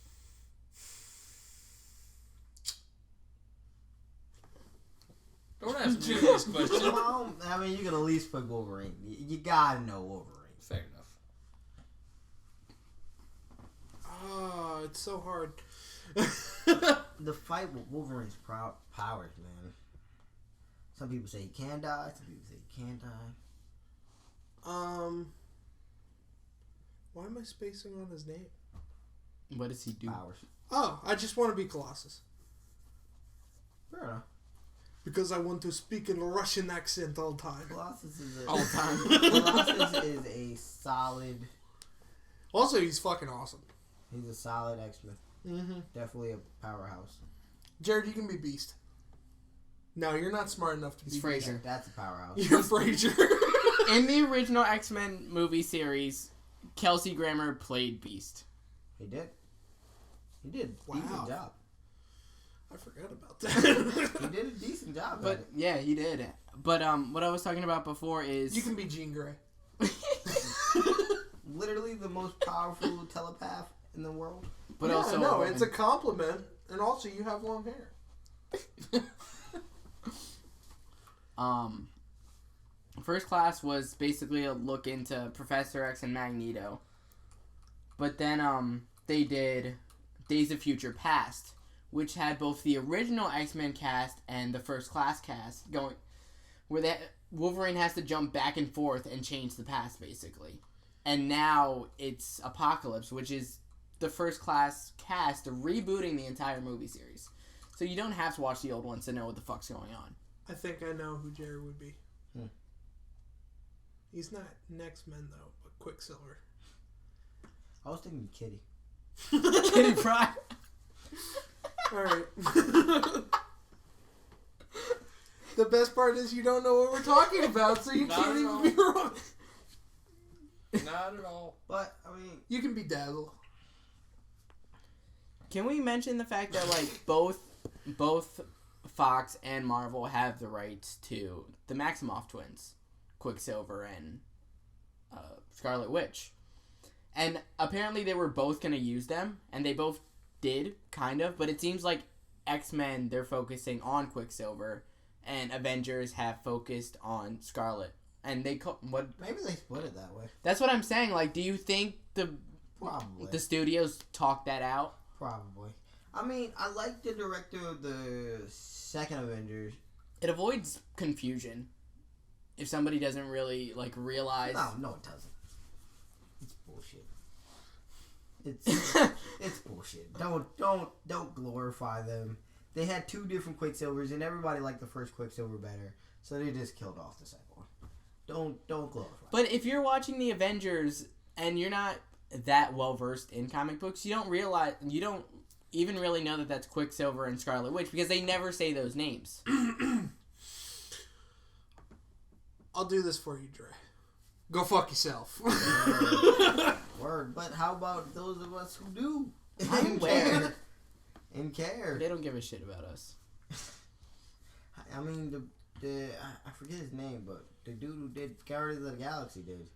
Don't ask me this question. I mean, you can at least put Wolverine. You gotta know Wolverine. Fair enough. Oh, it's so hard. The fight with Wolverine's powers, man. Some people say he can die. Some people say he can't die. Why am I spacing on his name? What does he do? Powers. Oh, I just want to be Colossus. Fair enough. Because I want to speak in a Russian accent all the time. Colossus is all the time. Colossus is a solid. Also, he's fucking awesome. He's a solid X-Men. Mm-hmm. Definitely a powerhouse. Jared, you can be Beast. No, you're not smart enough to be Fraser. Beast. That's a powerhouse. You're Fraser. In the original X-Men movie series, Kelsey Grammer played Beast. He did. Wow. Decent job. I forgot about that. He did a decent job. But yeah, he did. But what I was talking about before is you can be Jean Grey. Literally the most powerful telepath in the world. But yeah, also no, it's a compliment, and also you have long hair. First Class was basically a look into Professor X and Magneto. But then they did Days of Future Past, which had both the original X-Men cast and the First Class cast going, where Wolverine has to jump back and forth and change the past, basically. And now it's Apocalypse, which is the First Class cast rebooting the entire movie series. So you don't have to watch the old ones to know what the fuck's going on. I think I know who Jerry would be. He's not an X-Men, though, but Quicksilver. I was thinking Kitty. Kitty Pryde. Alright. The best part is you don't know what we're talking about, so you can't even be wrong. Not at all. But, I mean... You can be Dazzle. Can we mention the fact that, like, both Fox and Marvel have the rights to the Maximoff twins, Quicksilver and Scarlet Witch, and apparently they were both gonna use them, and they both did, kind of, but it seems like X-Men, they're focusing on Quicksilver, and Avengers have focused on Scarlet. And they maybe they split it that way. That's what I'm saying. Like, do you think Probably the studios talked that out? Probably. I mean, I like the director of the second Avengers. It avoids confusion if somebody doesn't really realize. No, it doesn't. It's bullshit. It's bullshit. Don't glorify them. They had 2 different Quicksilvers, and everybody liked the first Quicksilver better, so they just killed off the second one. Don't glorify. But if you're watching the Avengers and you're not that well versed in comic books, you don't even really know that that's Quicksilver and Scarlet Witch because they never say those names. I'll do this for you, Dre. Go fuck yourself. Word. But how about those of us who do? I'm aware. And care. They don't give a shit about us. I mean, I forget his name, but the dude who did Guardians of the Galaxy did.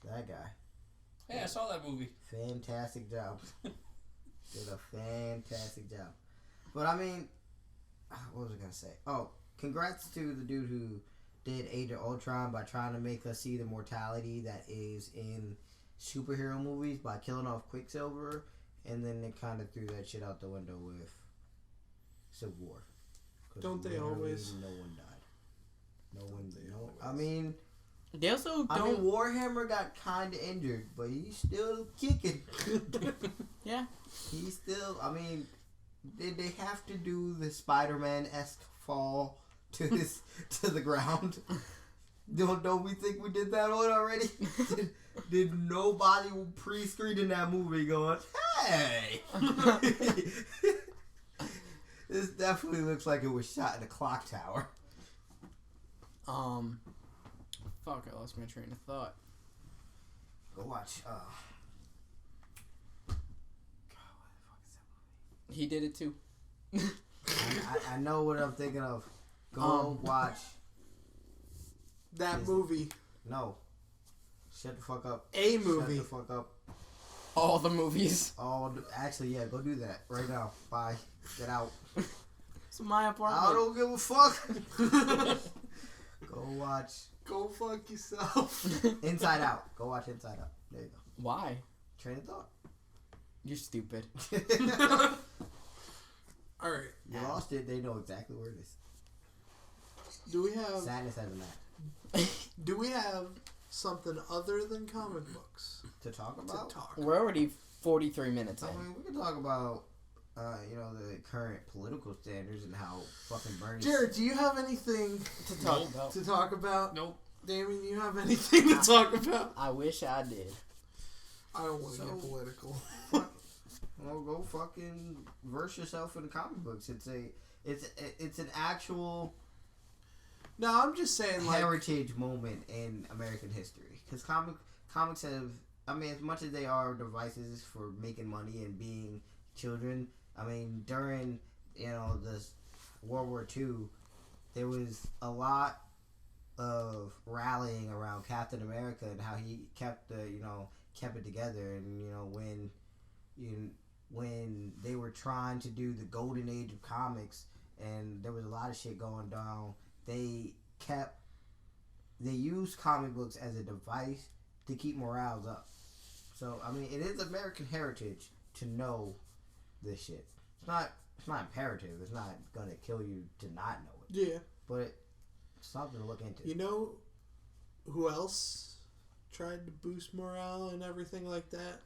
That guy. Hey, I saw that movie. Fantastic job. Did a fantastic job. But I mean, what was I gonna say? Oh, congrats to the dude who did Age of Ultron by trying to make us see the mortality that is in superhero movies by killing off Quicksilver, and then they kind of threw that shit out the window with Civil War. Don't they always? No one died. No one. I mean, they also don't. I mean, Warhammer got kind of injured, but he's still kicking. Yeah. He's still. I mean, did they have to do the Spider-Man-esque fall to the ground? Don't we think we did that one already? Did nobody pre-screening that movie going, hey? This definitely looks like it was shot in a clock tower. Fuck, I lost my train of thought. Go watch, God, what the fuck is that movie? He did it too. I know what I'm thinking of. Go watch that movie. No. Shut the fuck up. A movie. Shut the fuck up. All the movies. Actually, yeah, go do that right now. Bye. Get out. It's my apartment. I don't give a fuck. Go watch. Go fuck yourself. Inside Out. Go watch Inside Out. There you go. Why? Train of thought. You're stupid. Alright. You lost it. They know exactly where it is. Do we have... Sadness has a map. Do we have something other than comic books To talk about? We're already 43 minutes in. I mean, we can talk about, the current political standards and how fucking Bernie... Jared, do you have anything To talk about. to talk about? Nope. Damien, you have anything to talk about? I wish I did. I don't want to get political. Well, go fucking verse yourself in the comic books. It's an actual... No, I'm just saying, like... heritage moment in American history. Because comics have... I mean, as much as they are devices for making money and being children, I mean, during, this World War II, there was a lot of rallying around Captain America and how he kept it together. And, when they were trying to do the golden age of comics and there was a lot of shit going down, they used comic books as a device to keep morals up. So, I mean, it is American heritage to know this shit. It's not imperative. It's not gonna kill you to not know it. Yeah. But it's something to look into. You know who else tried to boost morale and everything like that?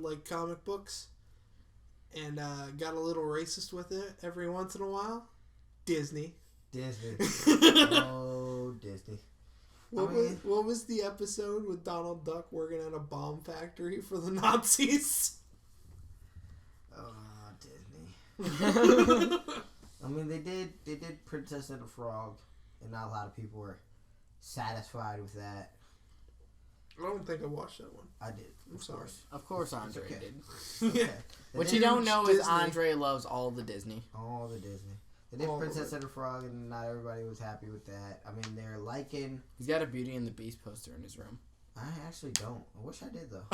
Like comic books. And got a little racist with it every once in a while? Disney. Disney. Oh, Disney. What was the episode with Donald Duck working at a bomb factory for the Nazis? Oh, Disney. I mean, they did Princess and the Frog, and not a lot of people were satisfied with that. I don't think I watched that one. I did. I'm sorry. Of course Andre okay. did. Yeah. What you don't know is Disney. Andre loves all the Disney. All the Disney. They did Princess and the Frog, and not everybody was happy with that. I mean, they're liking... He's got a Beauty and the Beast poster in his room. I actually don't. I wish I did, though.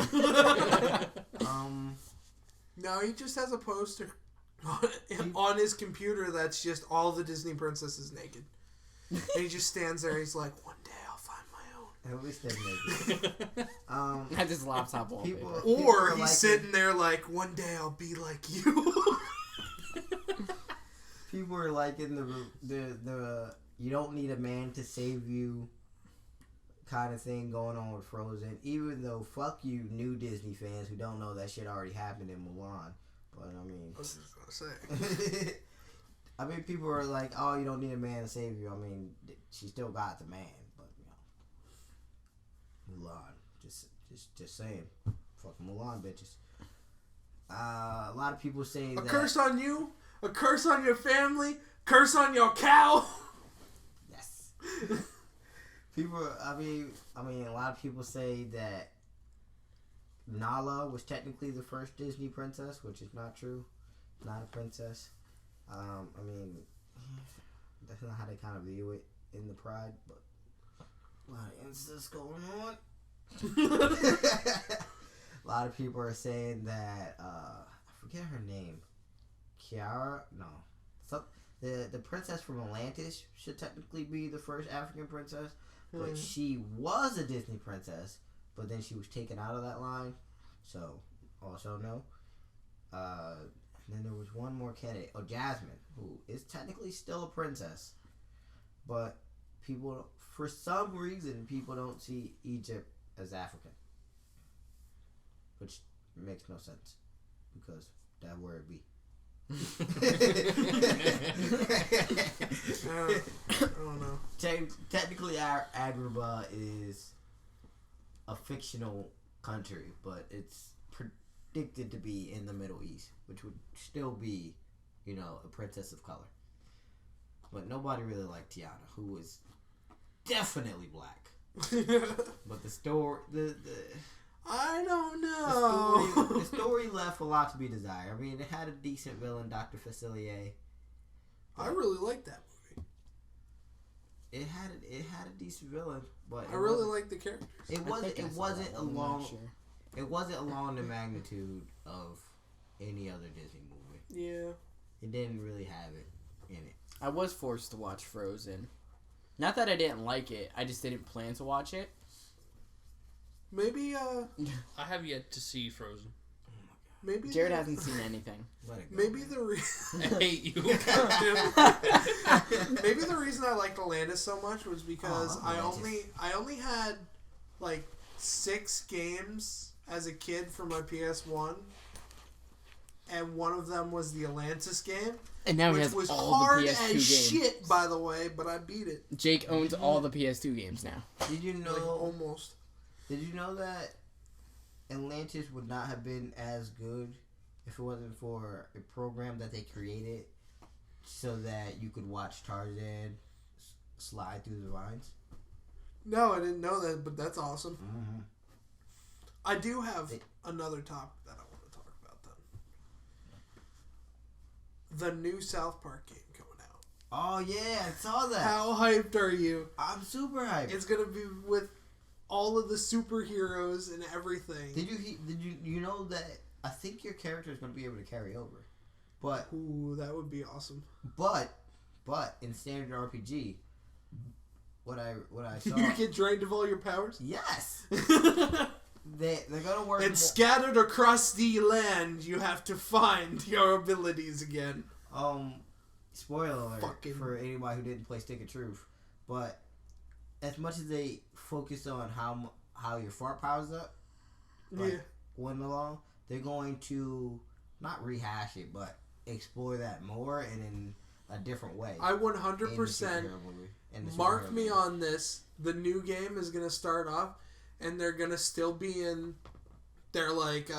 No, he just has a poster on his computer that's just all the Disney princesses naked. And he just stands there. He's like, one day I'll find my own. At least they're naked. At his laptop wallpaper. Or he's sitting there like, one day I'll be like you. People are liking the you don't need a man to save you kind of thing going on with Frozen. Even though, fuck you, new Disney fans who don't know that shit already happened in Mulan. But I mean, I was just gonna say. I mean, people are like, "Oh, you don't need a man to save you." I mean, she still got the man, but Mulan. Just saying, fuck Mulan, bitches. A lot of people say a curse on you, a curse on your family, curse on your cow. Yes. People, I mean, a lot of people say that Nala was technically the first Disney princess, which is not true. Not a princess. I mean, that's not how they kind of view it in the Pride, but a lot of incest going on. A lot of people are saying that I forget her name. Kiara? No. The princess from Atlantis should technically be the first African princess, but she was a Disney princess, but then she was taken out of that line. So, also no. Then there was one more candidate, Jasmine, who is technically still a princess, but people, for some reason, people don't see Egypt as African, which makes no sense because that word be. I don't know. Technically, our Agrabah is a fictional country, but it's predicted to be in the Middle East, which would still be, a princess of color. But nobody really liked Tiana, who was definitely black. But the story, I don't know. The story left a lot to be desired. I mean, it had a decent villain, Dr. Facilier. I really liked that movie. It had a decent villain, but I really liked the characters. It wasn't along the magnitude of any other Disney movie. Yeah. It didn't really have it in it. I was forced to watch Frozen. Not that I didn't like it, I just didn't plan to watch it. Maybe, I have yet to see Frozen. Maybe Jared hasn't seen anything. Maybe the reason I hate you. Maybe the reason I liked Atlantis so much was because I only had like 6 games as a kid for my PS1, and one of them was the Atlantis game. And now he has was all hard the PS2 as games. shit, by the way, but I beat it. Jake owns all the PS2 games now. Did you know? Like, almost. Did you know that Atlantis would not have been as good if it wasn't for a program that they created so that you could watch Tarzan slide through the vines? No, I didn't know that, but that's awesome. Mm-hmm. I do have another topic that I want to talk about then. The new South Park game coming out. Oh yeah, I saw that. How hyped are you? I'm super hyped. It's gonna be with all of the superheroes and everything. Did you know that I think your character is going to be able to carry over, but ooh, that would be awesome. But in standard RPG, what I saw, you get drained of all your powers. Yes. They're gonna work. And scattered across the land, you have to find your abilities again. Spoiler alert for anybody who didn't play Stick of Truth, but as much as they focus on how your fart powers up, went along, they're going to not rehash it, but explore that more and in a different way. I 100% mark me on this. The new game is gonna start off, and they're gonna still be in their like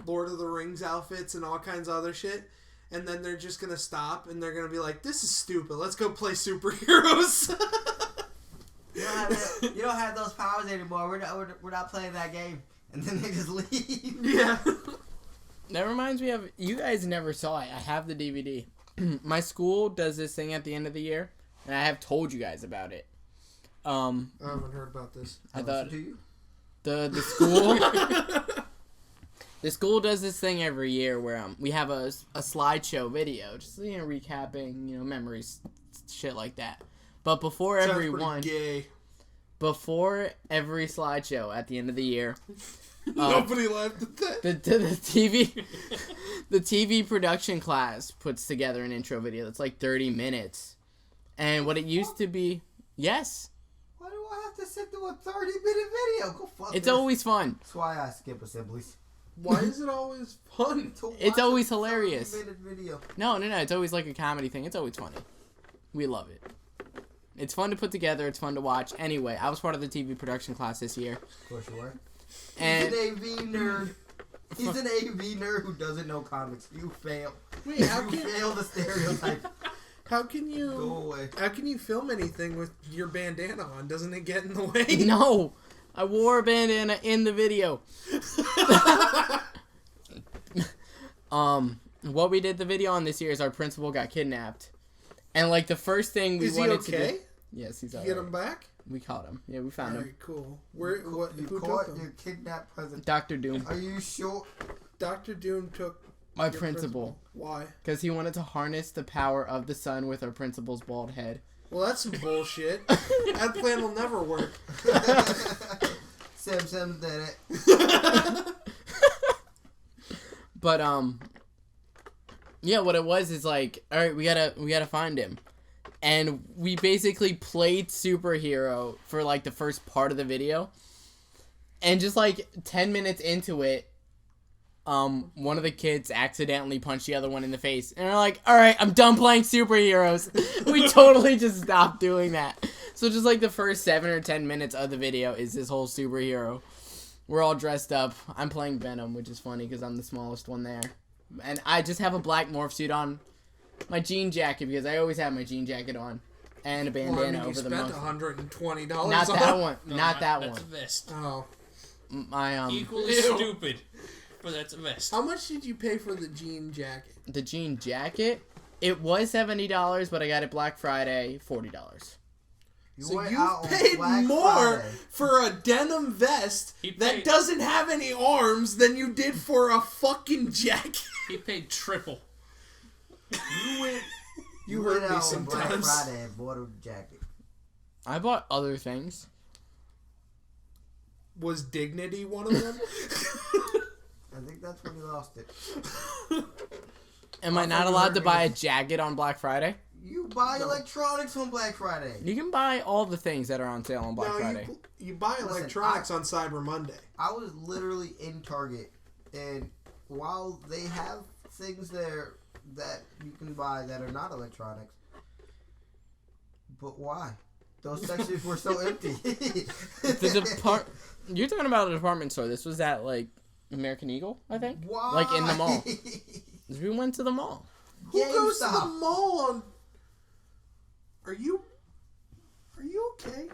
Lord of the Rings outfits and all kinds of other shit. And then they're just gonna stop, and they're gonna be like, "This is stupid. Let's go play superheroes." You don't have those powers anymore. We're not playing that game. And then they just leave. Yeah. That reminds me of, you guys never saw it. I have the DVD. My school does this thing at the end of the year, and I have told you guys about it. I haven't heard about this. I thought the school The school does this thing every year where we have a slideshow video, just recapping memories, shit like that. But before every slideshow at the end of the year, nobody laughed at that. The TV production class puts together an intro video that's like 30 minutes, and what it used to be, yes. Why do I have to sit through a 30-minute video? Go fuck. It's always fun. That's why I skip assemblies. Why is it always fun? It's always hilarious. 30-minute video. No. It's always like a comedy thing. It's always funny. We love it. It's fun to put together. It's fun to watch. Anyway, I was part of the TV production class this year. Of course you were. And He's an AV nerd. He's an AV nerd who doesn't know comics. You fail. Wait, you fail the stereotype. How can you go away? How can you film anything with your bandana on? Doesn't it get in the way? No. I wore a bandana in the video. What we did the video on this year is our principal got kidnapped. And like the first thing we wanted to do. Yes, he's alright. Get him back? We caught him. Yeah, we found him. Cool. Who caught took him? your kidnapped president? Dr. Doom. Are you sure? Dr. Doom took my principal. Why? Because he wanted to harness the power of the sun with our principal's bald head. Well, that's some bullshit. That plan will never work. Sam did it. But yeah, what it was is like, all right, we gotta find him, and we basically played superhero for like the first part of the video, and just like 10 minutes into it, one of the kids accidentally punched the other one in the face, and we're like, all right, I'm done playing superheroes. We totally just stopped doing that. So just like the first 7 or 10 minutes of the video is this whole superhero. We're all dressed up. I'm playing Venom, which is funny because I'm the smallest one there. And I just have a black morph suit on, my jean jacket, because I always have my jean jacket on, and a bandana over the mouth. You spent $120 Not that one. No, not that that's one. That's a vest. Oh. My Equally stupid, but that's a vest. How much did you pay for the jean jacket? The jean jacket? It was $70, but I got it Black Friday, $40. So you paid more for a denim vest that doesn't have any arms than you did for a fucking jacket. He paid triple. You heard me sometimes. Black Friday and bought a jacket. I bought other things. Was dignity one of them? I think that's when you lost it. Am I not allowed to buy a jacket on Black Friday? You buy electronics on Black Friday. You can buy all the things that are on sale on Black Friday. You buy electronics on Cyber Monday. I was literally in Target, and while they have things there that you can buy that are not electronics, but why? Those sections were so empty. You're talking about a department store. This was at like American Eagle, I think. Why? Like in the mall. We went to the mall. Who goes to the mall on? Are you okay?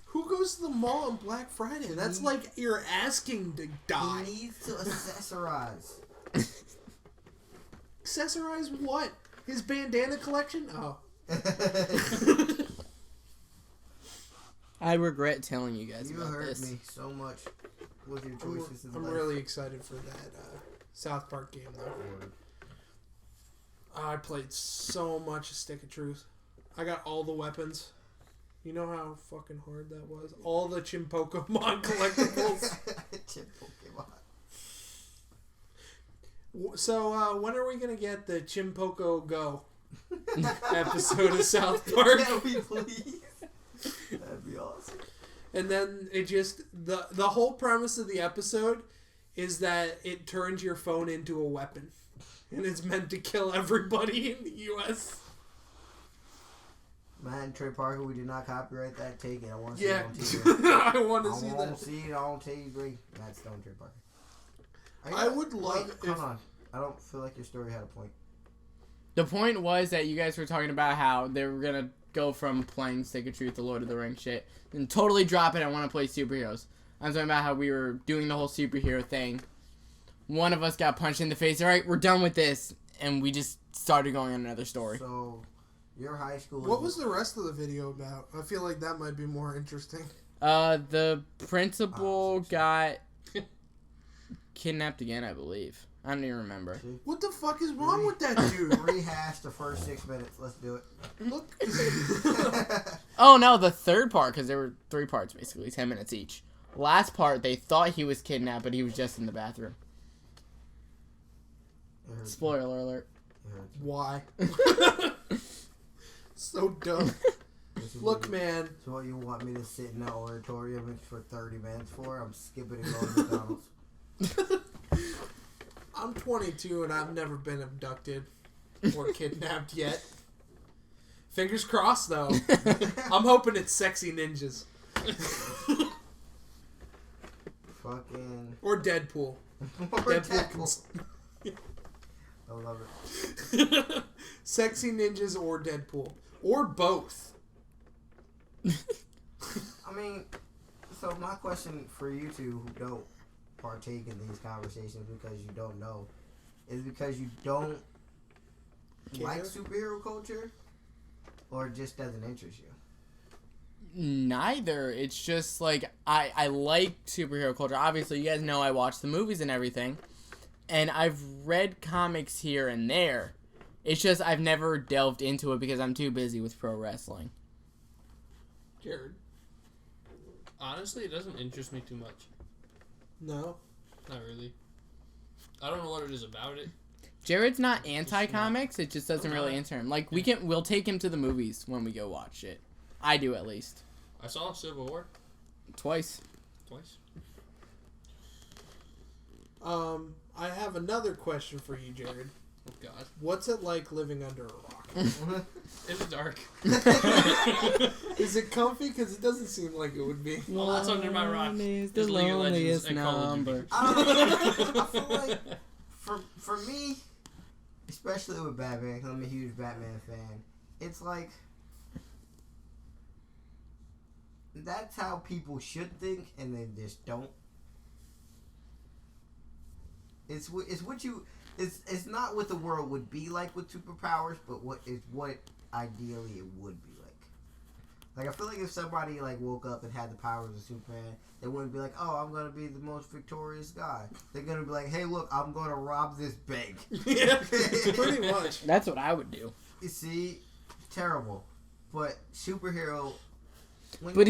Who goes to the mall on Black Friday? That's like you're asking to die. He needs to accessorize. Accessorize what? His bandana collection? Oh. I regret telling you guys about hurt this. me so much with your choices in life. I'm really excited for that South Park game, though. I played so much Stick of Truth. I got all the weapons. You know how fucking hard that was? All the Chimpokemon collectibles. So, when are we going to get the Chimpoko Go episode of South Park? Can we please? That'd be awesome. And then it just... The whole premise of the episode is that it turns your phone into a weapon. And it's meant to kill everybody in the U.S. Man, Trey Parker, we did not copyright that. Take it. I want to see it on TV. I want to see that. I want to see it on TV. That's Stone Trey Parker. I would love... Hold on. I don't feel like your story had a point. The point was that you guys were talking about how they were going to go from playing Stick of Truth to Lord of the Rings shit and totally drop it and want to play superheroes. I was talking about how we were doing the whole superhero thing. One of us got punched in the face. All right, we're done with this. And we just started going on another story. So, your high school... What was the rest of the video about? I feel like that might be more interesting. The principal got kidnapped again, I believe. I don't even remember. What the fuck is wrong with that dude? Rehash the first 6 minutes. Let's do it. Look. Oh, no, the third part, because there were 3 parts, basically, 10 minutes each. Last part, they thought he was kidnapped, but he was just in the bathroom. Spoiler alert. Why? So dumb. Look, man. So what you want me to sit in that auditorium for 30 minutes for? I'm skipping and going to McDonald's. I'm 22 and I've never been abducted or kidnapped yet. Fingers crossed, though. I'm hoping it's sexy ninjas. Fucking... Or Deadpool. Deadpool. I love it. Sexy ninjas or Deadpool. Or both. I mean, so my question for you two who don't partake in these conversations because you don't know is because you don't like superhero culture or it just doesn't interest you? Neither. It's just like I like superhero culture. Obviously, you guys know I watch the movies and everything, and I've read comics here and there. It's just I've never delved into it because I'm too busy with pro wrestling. Jared. Honestly, it doesn't interest me too much. No. Not really. I don't know what it is about it. Jared's not anti-comics. It just doesn't really enter him. Like we'll take him to the movies when we go watch it. I do at least. I saw Civil War. Twice. I have another question for you, Jared. Oh God. What's it like living under a rock? It's dark. Is it comfy? Because it doesn't seem like it would be. Well, that's under my rock. It's League of Legends and Call of Duty. I feel like for me, especially with Batman, 'cause I'm a huge Batman fan, it's like that's how people should think, and they just don't. It's what you. It's not what the world would be like with superpowers, but what ideally it would be like. Like I feel like if somebody like woke up and had the powers of Superman, they wouldn't be like, "Oh, I'm gonna be the most victorious guy." They're gonna be like, "Hey, look, I'm gonna rob this bank." Yeah, pretty much. That's what I would do. You see, terrible, but superhero. But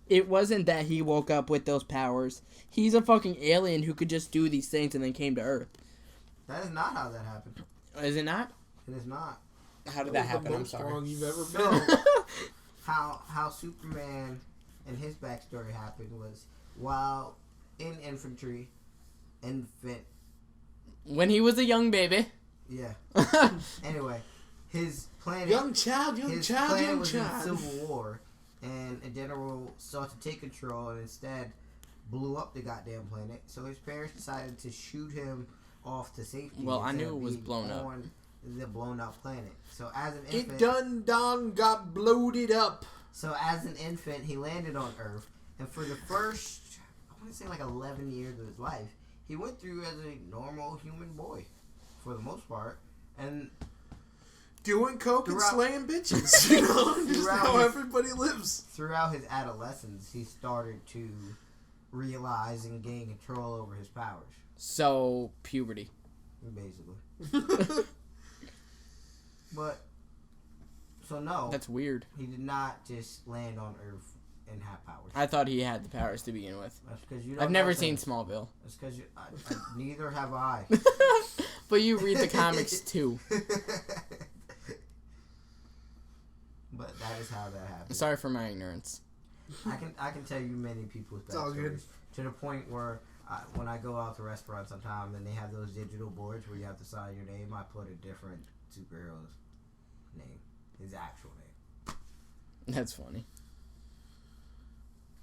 it wasn't that he woke up with those powers. He's a fucking alien who could just do these things and then came to Earth. That is not how that happened. Is it not? It is not. How did that happen? The I'm most sorry. wrong you've ever So, been. how Superman and his backstory happened was while in infant. When he was a young baby. Yeah. Anyway, his planet. Young child. Was in Civil War, and a general sought to take control and instead blew up the goddamn planet. So his parents decided to shoot him off to safety. Well, I knew it was blown up. On the blown up planet. So as an infant, It done got bloated up. So as an infant, he landed on Earth, and for the first, I want to say like 11 years of his life, he went through as a normal human boy, for the most part, and doing coke and slaying bitches. You know, just how everybody lives. Throughout his adolescence, he started to realize and gain control over his powers. So, puberty. Basically. But, so no. That's weird. He did not just land on Earth and have powers. I thought he had the powers to begin with. That's because you don't I've never seen Smallville. That's because neither have I. But you read the comics too. But that is how that happened. Sorry for my ignorance. I can tell you many people's backstories to the point where when I go out to restaurants sometimes and they have those digital boards where you have to sign your name, I put a different superhero's name, his actual name. That's funny.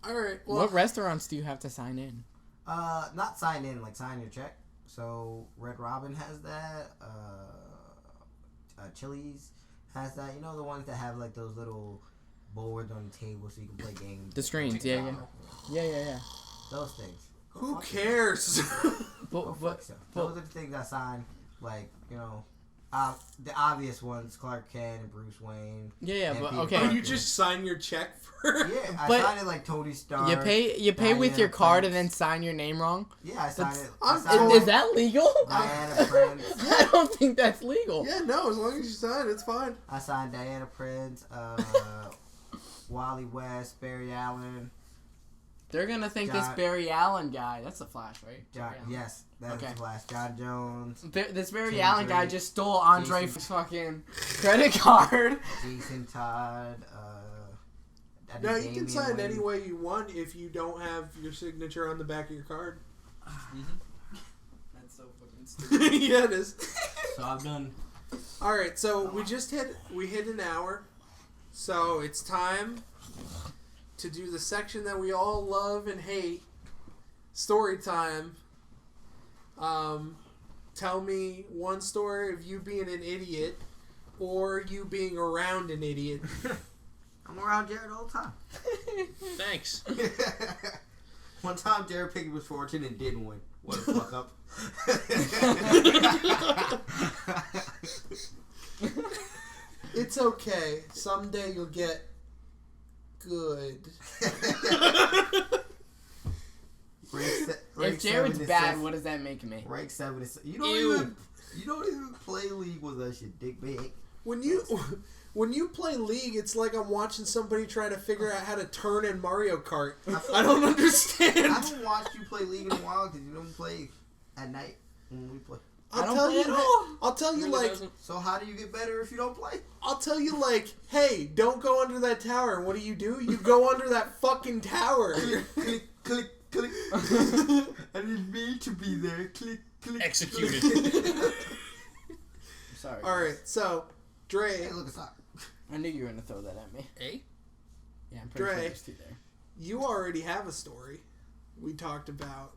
All right. Well, what restaurants do you have to sign in? Not sign in, like sign your check. So Red Robin has that. Chili's has that. You know the ones that have like those little boards on the table so you can play games. The screens, yeah. Those things. Who cares? Those are the things I signed. Like, you know, the obvious ones: Clark Kent and Bruce Wayne. Yeah, and but Peter okay. Oh, Parker. you just sign your check for Yeah, I But signed it like Tony Stark. You pay with Diana your card and then Prince. sign your name wrong. Yeah, I signed it. Is that legal? Diana Prince. I don't think that's legal. Yeah, no, as long as you sign, it's fine. I signed Diana Prince, Wally West, Barry Allen. They're gonna think this Barry Allen guy. That's the Flash, right? Yes, that's Okay. the Flash. John Jones. This Barry Tim Allen guy Drake, just stole Andre's fucking credit card. Jason Todd. I No, think you can Damian sign Wayne. any way you want if you don't have your signature on the back of your card. That's so fucking stupid. Yeah, it is. So I've done. All right, so we hit an hour, so it's time to do the section that we all love and hate, story time. Tell me one story of you being an idiot or you being around an idiot. I'm around Jared all the time. Thanks. One time Jared picked his fortune and didn't win. What a fuck up. It's okay. Someday you'll get good. If Jared's bad, what does that make me? Rank 7 is... You don't even play League with us, you dick bag. When you play League, it's like I'm watching somebody try to figure out how to turn in Mario Kart. I don't understand. I haven't watched you play League in a while because you don't play at night when we play. I'll tell you like. So how do you get better if you don't play? I'll tell you like, hey, don't go under that tower. And what do? You go under that fucking tower. Click, click, click. I didn't mean to be there. Click, click. Executed. I'm sorry. All right, so Dre, Hey, look, it's not. I knew you were gonna throw that at me. Hey? Yeah, I'm pretty Dre. sure there's two there. you already have a story. We talked about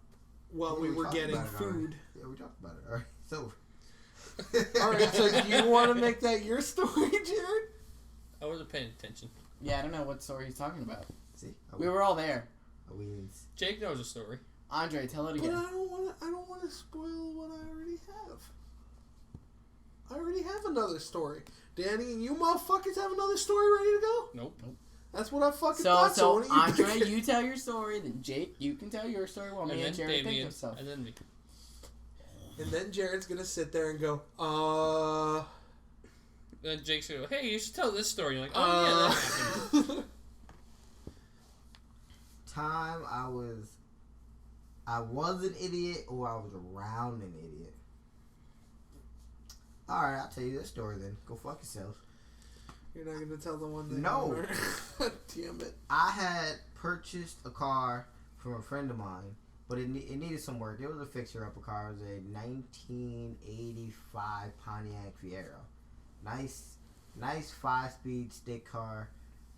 while we were talked getting about it already. food. Yeah, we talked about it. All right, so. All right, so do you want to make that your story, Jared? I wasn't paying attention. Yeah, I don't know what story he's talking about. See, We were all there. Jake knows a story. Andre, tell it But again. I don't want to spoil what I already have. I already have another story. Danny and you motherfuckers have another story ready to go? Nope. That's what I fucking So thought. So, why don't Andre, pick it? you tell your story, then Jake, you can tell your story while me and Jared think Damien, of stuff. and then me. And then Jared's gonna sit there and go, Then Jake's gonna go, hey, you should tell this story. You're like, oh yeah, that happened. Time I was an idiot or I was around an idiot. Alright, I'll tell you this story then. Go fuck yourself. You're not gonna tell the one that No. Damn it. I had purchased a car from a friend of mine, but it needed some work. It was a fixer-upper car. It was a 1985 Pontiac Fiero. Nice 5-speed stick car,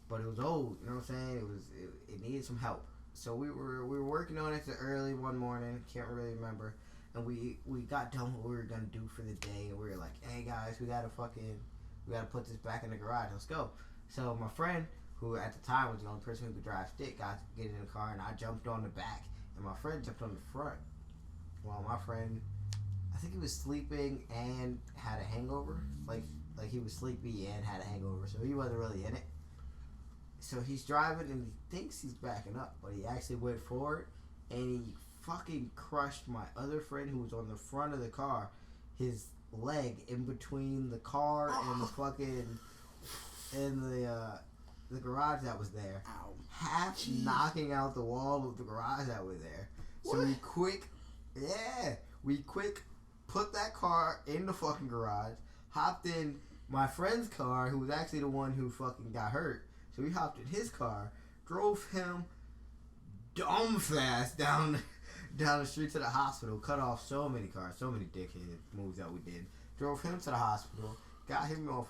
but it was old. You know what I'm saying? It needed some help. So we were working on it early one morning. Can't really remember. And we got done what we were gonna do for the day, and we were like, "Hey guys, we gotta put this back in the garage. Let's go." So my friend, who at the time was the only person who could drive stick, got to get in the car, and I jumped on the back, and my friend jumped on the front. Well, my friend, I think he was sleeping and had a hangover. Like he was sleepy and had a hangover, so he wasn't really in it. So he's driving and he thinks he's backing up, but he actually went forward and he fucking crushed my other friend who was on the front of the car, his leg in between the car and the fucking the garage that was there. Ow. Half knocking out the wall of the garage that was there. So What? we quick put that car in the fucking garage, hopped in my friend's car, who was actually the one who fucking got hurt. So we hopped in his car, drove him dumb fast down the street to the hospital, cut off so many cars, so many dickhead moves that we did. Drove him to the hospital, got him all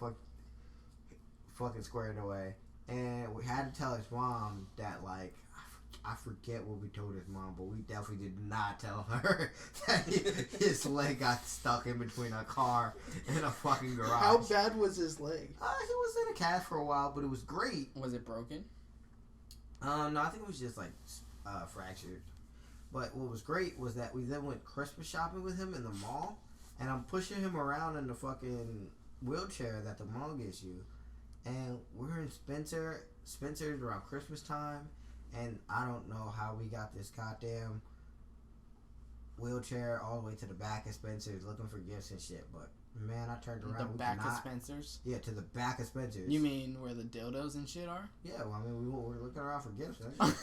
fucking squared away, and we had to tell his mom that, like, I forget what we told his mom, but we definitely did not tell her that his leg got stuck in between a car and a fucking garage. How bad was his leg? He was in a cast for a while, but it was great. Was it broken? No, I think it was just like fractured. But what was great was that we then went Christmas shopping with him in the mall, and I'm pushing him around in the fucking wheelchair that the mall gives you. And we're in Spencer, Spencer's around Christmas time, and I don't know how we got this goddamn wheelchair all the way to the back of Spencer's looking for gifts and shit. But man, I turned around. The back of Spencer's? Yeah, to the back of Spencer's. You mean where the dildos and shit are? Yeah, well, I mean, we were looking around for gifts. Right?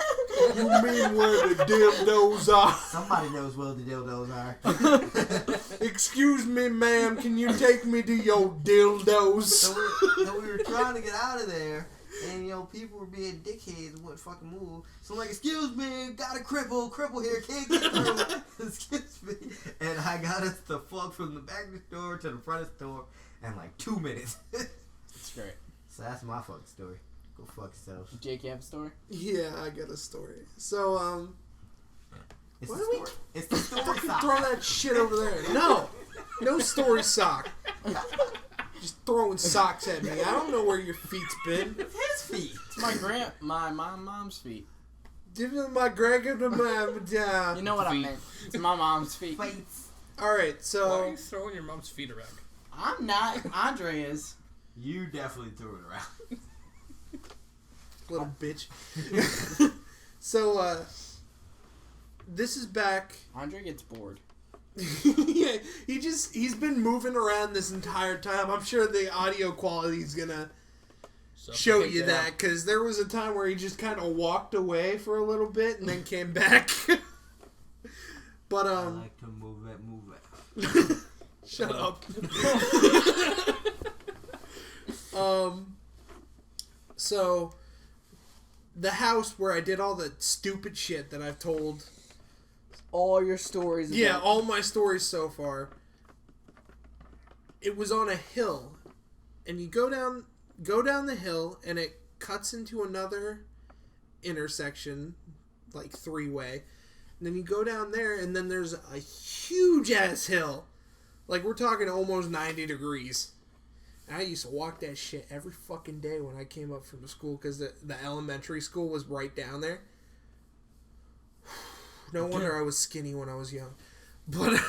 You mean where the dildos are? Somebody knows where the dildos are. Excuse me, ma'am, can you take me to your dildos? So we were trying to get out of there, and people were being dickheads and wouldn't fucking move. So I'm like, excuse me, got a cripple here, can't get through. Excuse me. And I got us the fuck from the back of the store to the front of the store in like 2 minutes. That's great. So that's my fucking story. Go fuck yourselves. Jake, you have a story? Yeah, I got a story. So, It's what the are we? story. It's the story. Fucking throw that shit over there. No story sock. Just throwing socks at me. I don't know where your feet's been. It's his feet. It's my mom's feet. Give me my grandma down. You know what I meant. It's my mom's feet. Alright, Why so... are you throwing your mom's feet around? I'm not. Andre is. You definitely threw it around. Little bitch. So, this is back... Andre gets bored. Yeah, he's been moving around this entire time. I'm sure the audio quality is gonna show you that, because there was a time where he just kind of walked away for a little bit and then came back. But I like to move it. Shut up. So the house where I did all the stupid shit that I've told. All your stories. Yeah, all my stories so far. It was on a hill, and you go down the hill, and it cuts into another intersection, like 3-way. And then you go down there, and then there's a huge ass hill, like we're talking almost 90 degrees. And I used to walk that shit every fucking day when I came up from the school, because the elementary school was right down there. No wonder I was skinny when I was young. But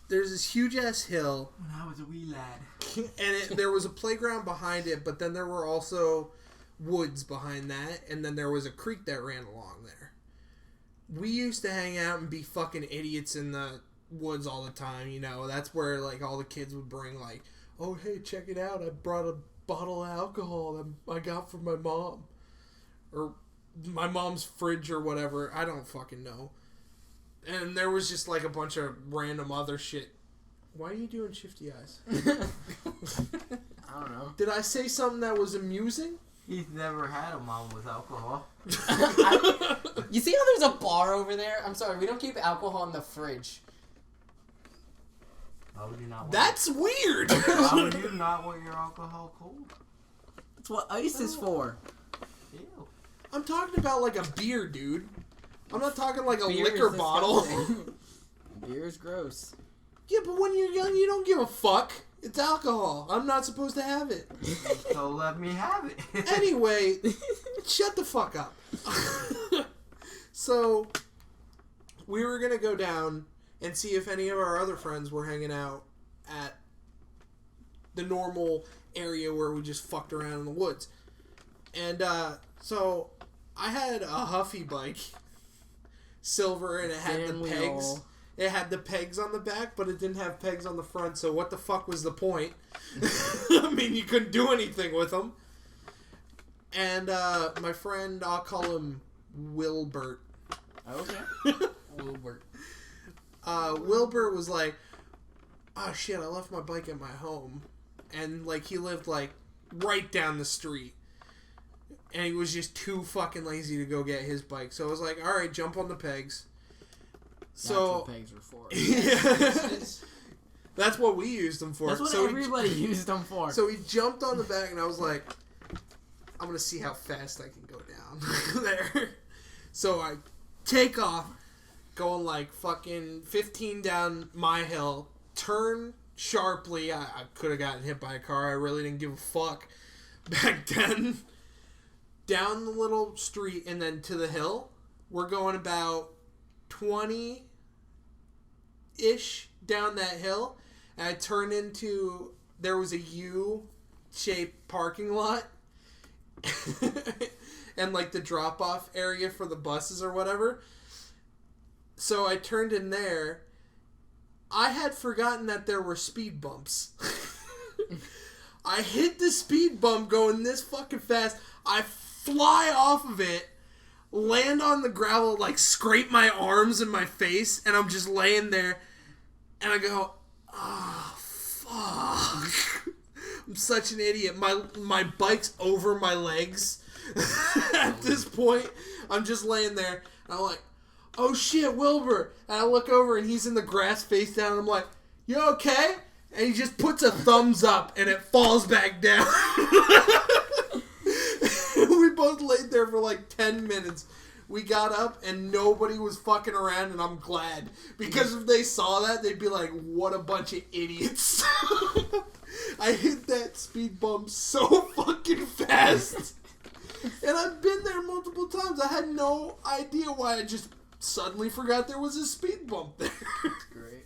there's this huge ass hill. When I was a wee lad. And there was a playground behind it, but then there were also woods behind that. And then there was a creek that ran along there. We used to hang out and be fucking idiots in the woods all the time, That's where, like, all the kids would bring, like, oh, hey, check it out. I brought a bottle of alcohol that I got from my mom. Or my mom's fridge or whatever. I don't fucking know. And there was just like a bunch of random other shit. Why are you doing shifty eyes? I don't know. Did I say something that was amusing? He's never had a mom with alcohol. You see how there's a bar over there? I'm sorry, we don't keep alcohol in the fridge. Why would you not want That's weird. Why would you not want your alcohol cold? That's what ice is for. Ew. I'm talking about like a beer, dude. I'm not talking like a Beer liquor is bottle. disgusting. Beer is gross. Yeah, but when you're young, you don't give a fuck. It's alcohol. I'm not supposed to have it. So let me have it. Anyway, shut the fuck up. So, we were going to go down and see if any of our other friends were hanging out at the normal area where we just fucked around in the woods. And, so, I had a Huffy bike, silver, and it had the pegs. It had the pegs on the back, but it didn't have pegs on the front, so what the fuck was the point? I mean, you couldn't do anything with them. And, my friend, I'll call him Wilbert. Okay. Wilbert. Wilbert was like, oh shit, I left my bike at my home. And, like, he lived, like, right down the street. And he was just too fucking lazy to go get his bike. So I was like, alright, jump on the pegs. So, that's what pegs were for. Yeah. That's what we used them for. That's what so everybody used them for. So he jumped on the back, and I was like, I'm going to see how fast I can go down there. So I take off, going like fucking 15 down my hill, turn sharply. I could have gotten hit by a car. I really didn't give a fuck back then. Down the little street and then to the hill. We're going about 20-ish down that hill. And I turned into, there was a U-shaped parking lot. and like the drop off area for the buses or whatever. So I turned in there. I had forgotten that there were speed bumps. I hit the speed bump going this fucking fast. I fly off of it, land on the gravel, like scrape my arms and my face, and I'm just laying there. And I go, oh, fuck. I'm such an idiot. My bike's over my legs. At this point, I'm just laying there. And I'm like, oh shit, Wilbur. And I look over and he's in the grass face down. And I'm like, you okay? And he just puts a thumbs up and it falls back down. We both laid there for like 10 minutes. We got up and nobody was fucking around, and I'm glad. Because if they saw that, they'd be like, what a bunch of idiots. I hit that speed bump so fucking fast. And I've been there multiple times. I had no idea why. I just suddenly forgot there was a speed bump there. Great.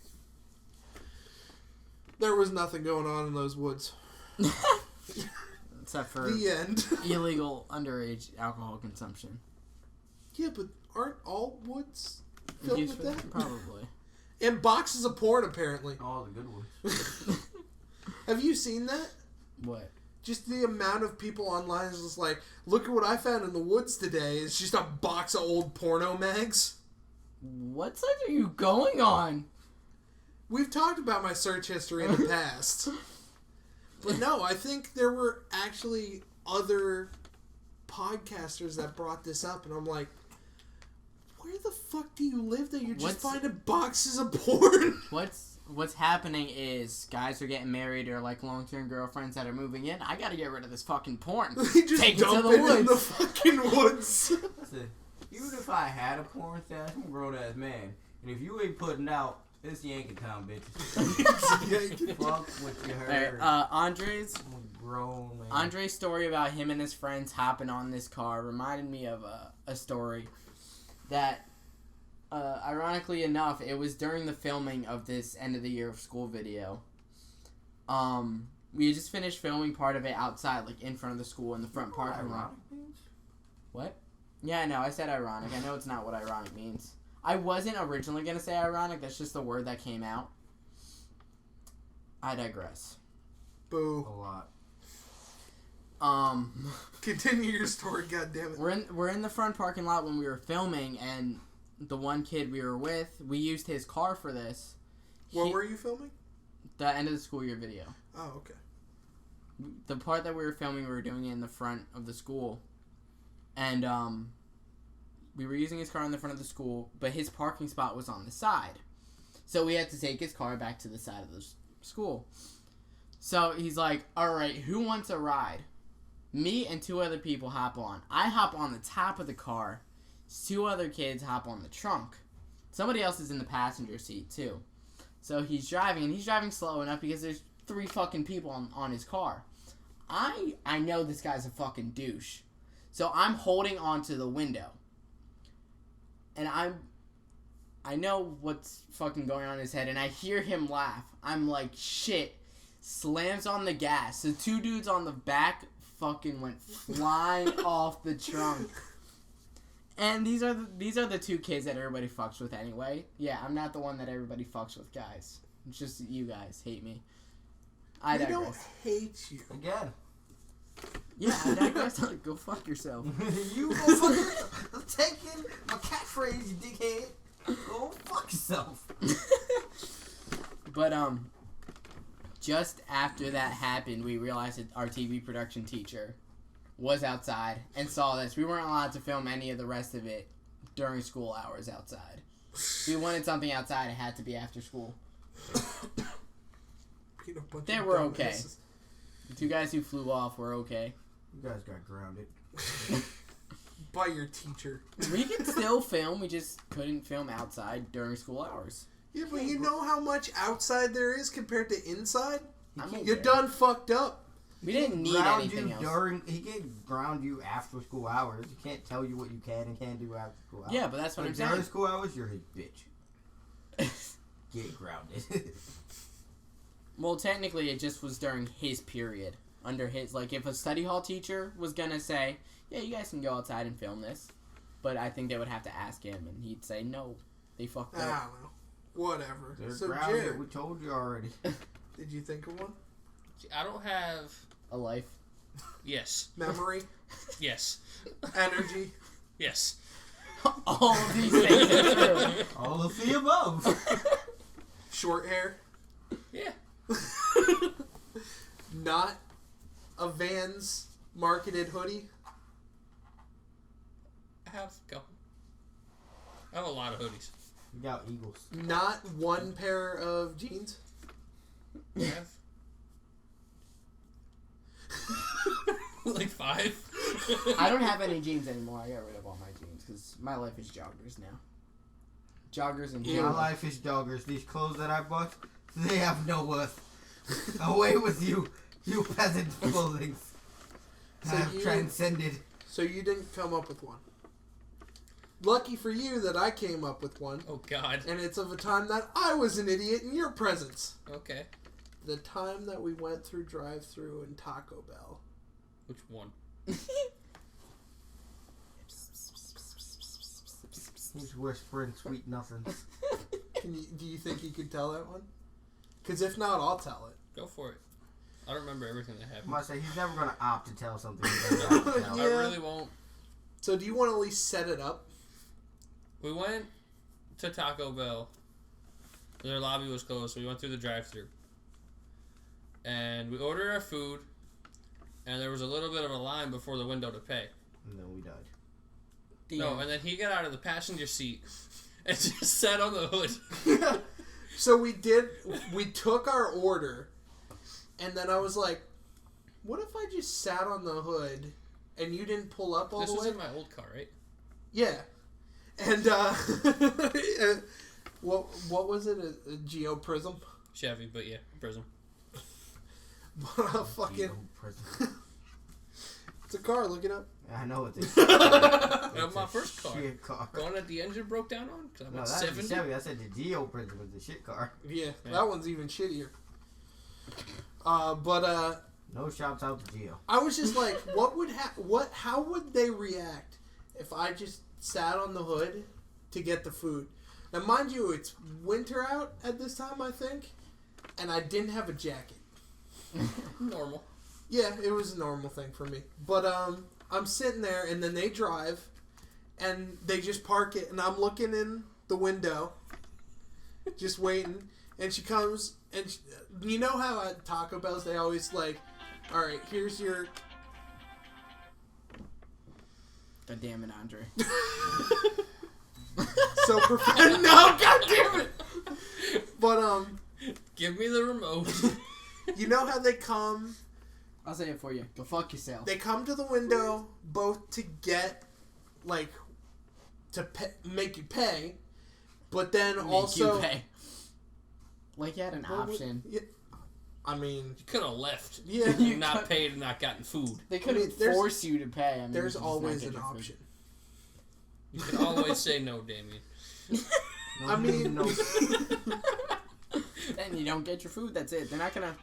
There was nothing going on in those woods. Except for the end. Illegal underage alcohol consumption. Yeah, but aren't all woods filled with that? Probably. And boxes of porn, apparently. All the good ones. Have you seen that? What? Just the amount of people online is just like, look at what I found in the woods today. It's just a box of old porno mags. What site are you going on? We've talked about my search history in the past. But no, I think there were actually other podcasters that brought this up, and I'm like, where the fuck do you live that you're just finding boxes of porn? What's happening is guys are getting married or like long-term girlfriends that are moving in. I gotta get rid of this fucking porn. They just Take dump it to the it woods. in the fucking woods. Listen, even if I had a porn stash, I'm a grown-ass man. And if you ain't putting out, it's Yankee Town, bitches. Fuck what you heard. Andre's I'm a grown man. Andre's story about him and his friends hopping on this car reminded me of a story that, ironically enough, it was during the filming of this end of the year of school video. We had just finished filming part of it outside, like in front of the school in the front parking lot. What? Yeah, no, I said ironic. I know it's not what ironic means. I wasn't originally going to say ironic. That's just the word that came out. I digress. Boo. A lot. Continue your story, goddammit. We're in the front parking lot when we were filming, and the one kid we were with, we used his car for this. What were you filming? The end of the school year video. Oh, okay. The part that we were filming, we were doing it in the front of the school. And, we were using his car in the front of the school, but his parking spot was on the side. So we had to take his car back to the side of the school. So he's like, alright, who wants a ride? Me and two other people hop on. I hop on the top of the car. Two other kids hop on the trunk. Somebody else is in the passenger seat, too. So he's driving, and he's driving slow enough because there's 3 fucking people on his car. I know this guy's a fucking douche. So I'm holding onto the window. And I know what's fucking going on in his head, and I hear him laugh. I'm like, shit. Slams on the gas. The 2 dudes on the back fucking went flying off the trunk. And these are the 2 kids that everybody fucks with anyway. Yeah, I'm not the one that everybody fucks with, guys. It's just you guys hate me. I digress. We don't hate you. Again. Yeah, I digress. Go fuck yourself. You go fuck yourself. I'm taking my catchphrase, you dickhead. Go fuck yourself. But, just after that happened, we realized that our TV production teacher was outside and saw this. We weren't allowed to film any of the rest of it during school hours outside. If we wanted something outside, it had to be after school. They were okay. The 2 guys who flew off were okay. You guys got grounded. By your teacher. We could still film, we just couldn't film outside during school hours. Yeah, but you know how much outside there is compared to inside? You're okay. done fucked up. We didn't need anything else. He can ground you after school hours. He can't tell you what you can and can't do after school hours. Yeah, but that's what I'm saying. During school hours, you're his bitch. Get grounded. Well, technically, it just was during his period. under his, like, if a study hall teacher was gonna say, yeah, you guys can go outside and film this, but I think they would have to ask him, and he'd say, no, they fucked up. I don't know. Whatever. They're So, grounded. Jared, We told you already. did you think of one? I don't have. A life. Yes. Memory? Yes. Energy? Yes. All of these things are true. All of the above. Short hair? Yeah. Not a Vans marketed hoodie? I have a couple. I have a lot of hoodies. You got Eagles. Not one pair of jeans? I have like 5. I don't have any jeans anymore. I got rid of all my jeans because my life is joggers now. Joggers and My jeans. life is joggers. These clothes that I bought, they have no worth. Away with you, you peasant clothing. So Have you- transcended. So you didn't come up with one. Lucky for you that I came up with one. Oh God. And it's of a time that I was an idiot in your presence. Okay. The time that we went through drive-thru in Taco Bell. Which one? He's whispering sweet nothings. Do you think you could tell that one? Because if not, I'll tell it. Go for it. I don't remember everything that I happened. must say, he's never going to opt to tell something he doesn't have to tell. Yeah. I really won't. So do you want to at least set it up? We went to Taco Bell. Their lobby was closed, so we went through the drive-thru. And we ordered our food, and there was a little bit of a line before the window to pay. And then we died. No, and then he got out of the passenger seat and just sat on the hood. So we took our order, and then I was like, what if I just sat on the hood and you didn't pull up all This the was way? in my old car, right? Yeah. And, what was it? A Geo Prism? Chevy, but yeah, Prism. Fucking... Prison. It's a car, look it up. I know what this That my first car. Shit car. The one that the engine broke down on? Because I'm No, at that's 70. the Chevy. I said the Geo Prison was the shit car. Yeah, Yeah. that one's even shittier. No shouts out to Geo. I was just like, how would they react if I just sat on the hood to get the food? Now, mind you, it's winter out at this time, I think, and I didn't have a jacket. Normal. Yeah, it was a normal thing for me. But I'm sitting there, and then they drive, and they just park it, and I'm looking in the window, just waiting, and she comes, and you know how at Taco Bell's they always like, all right, here's your... God damn it, Andre. So professional. No, god damn it. But Give me the remote. you know how they come? I'll say it for you. Go fuck yourself. They come to the window both to get, like, to make you pay, but then Make also. you pay. Like you had an option. Yeah, I mean, You could have left. yeah. You Not could- paid and not gotten food. They couldn't there's- force you to pay. I mean, There's you could just not always get an your food. option. You can always say no, Damien. No, I mean- no. Then you don't get your food. That's it. They're not gonna.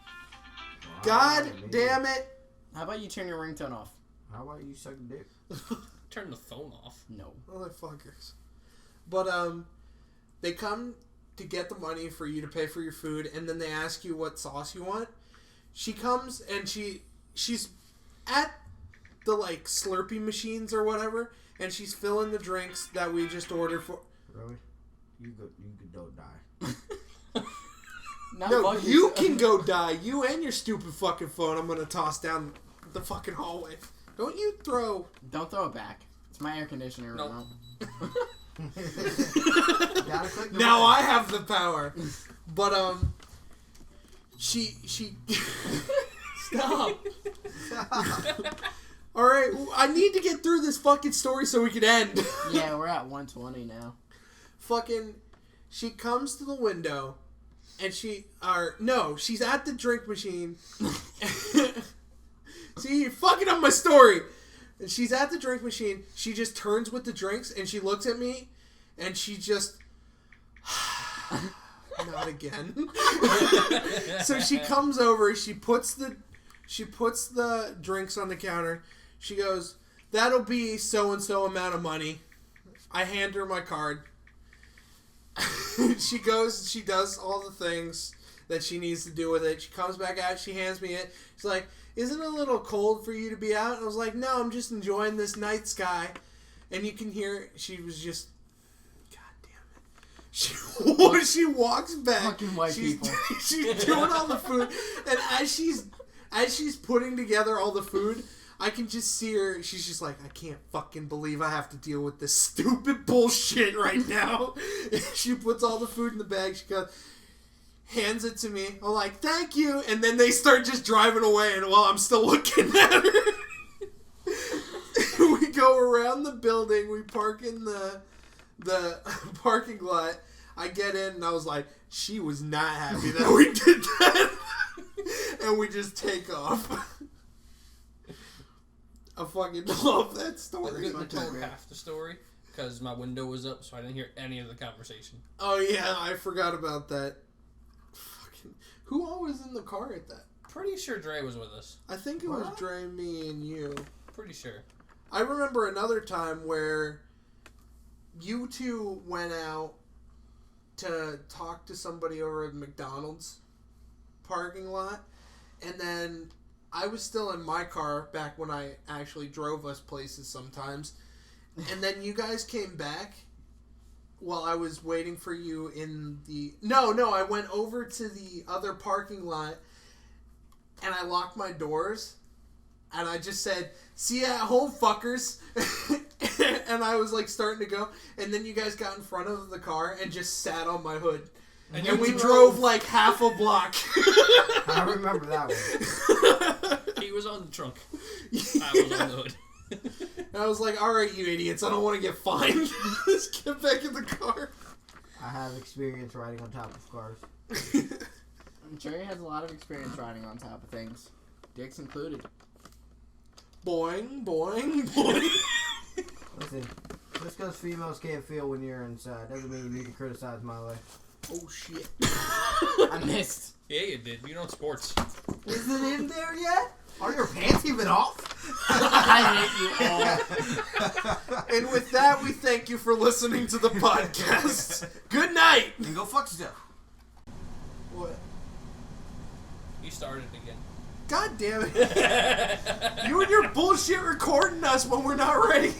God damn it! How about you turn your ringtone off? How about you suck dick? Turn the phone off. No. Motherfuckers. But they come to get the money for you to pay for your food, and then they ask you what sauce you want. She comes and she's at the like Slurpee machines or whatever, and she's filling the drinks that we just ordered for. Really? You could go die. Not No, fuck you yourself. can go die. You and your stupid fucking phone. I'm gonna toss down the fucking hallway. Don't you throw. Don't throw it back. It's my air conditioner Nope. remote. Gotta click the Now button. I have the power. But she stop. All right, I need to get through this fucking story so we can end. Yeah, we're at 120 now. Fucking, she comes to the window, and she's at the drink machine. See, you're fucking up my story. And she's at the drink machine. She just turns with the drinks, and she looks at me, and she just, not again. So she comes over. She puts the She puts the drinks on the counter. She goes, "That'll be so-and-so amount of money." I hand her my card. She goes, she does all the things that she needs to do with it. She comes back out, she hands me it. She's like, "Isn't it a little cold for you to be out?" And I was like, "No, I'm just enjoying this night sky." And you can hear, she was just, God damn it. She walks back. Fucking white people. She's doing all the food. And as she's putting together all the food, I can just see her. She's just like, "I can't fucking believe I have to deal with this stupid bullshit right now." She puts all the food in the bag. She goes, hands it to me. I'm like, "Thank you." And then they start just driving away. And while I'm still looking at her, we go around the building. We park in the parking lot. I get in and I was like, she was not happy that we did that. And we just take off. I fucking love that story. I told half the story because my window was up, so I didn't hear any of the conversation. Oh yeah, I forgot about that. Fucking, who all was in the car at that? Pretty sure Dre was with us. I think it was Dre, me, and you. Pretty sure. I remember another time where you two went out to talk to somebody over at McDonald's parking lot, and then I was still in my car back when I actually drove us places sometimes. And then you guys came back while I was waiting for you in the... No, I went over to the other parking lot and I locked my doors and I just said, "See ya at home, fuckers." And I was like starting to go. And then you guys got in front of the car and just sat on my hood. And we drove like half a block. I remember that one. He was on the trunk. I was on the hood. And I was like, "All right, you idiots, I don't want to get fined. Let's get back in the car." I have experience riding on top of cars. Jerry has a lot of experience riding on top of things. Dicks included. Boing, boing, boing. Listen, just because females can't feel when you're inside doesn't mean you need to criticize my life. Oh shit. I missed. Yeah, you did. You know sports. Is it in there yet? Are your pants even off? I hate you all. And with that, we thank you for listening to the podcast. Good night. And go fuck yourself. What? You started again. God damn it. You and your bullshit recording us when we're not ready.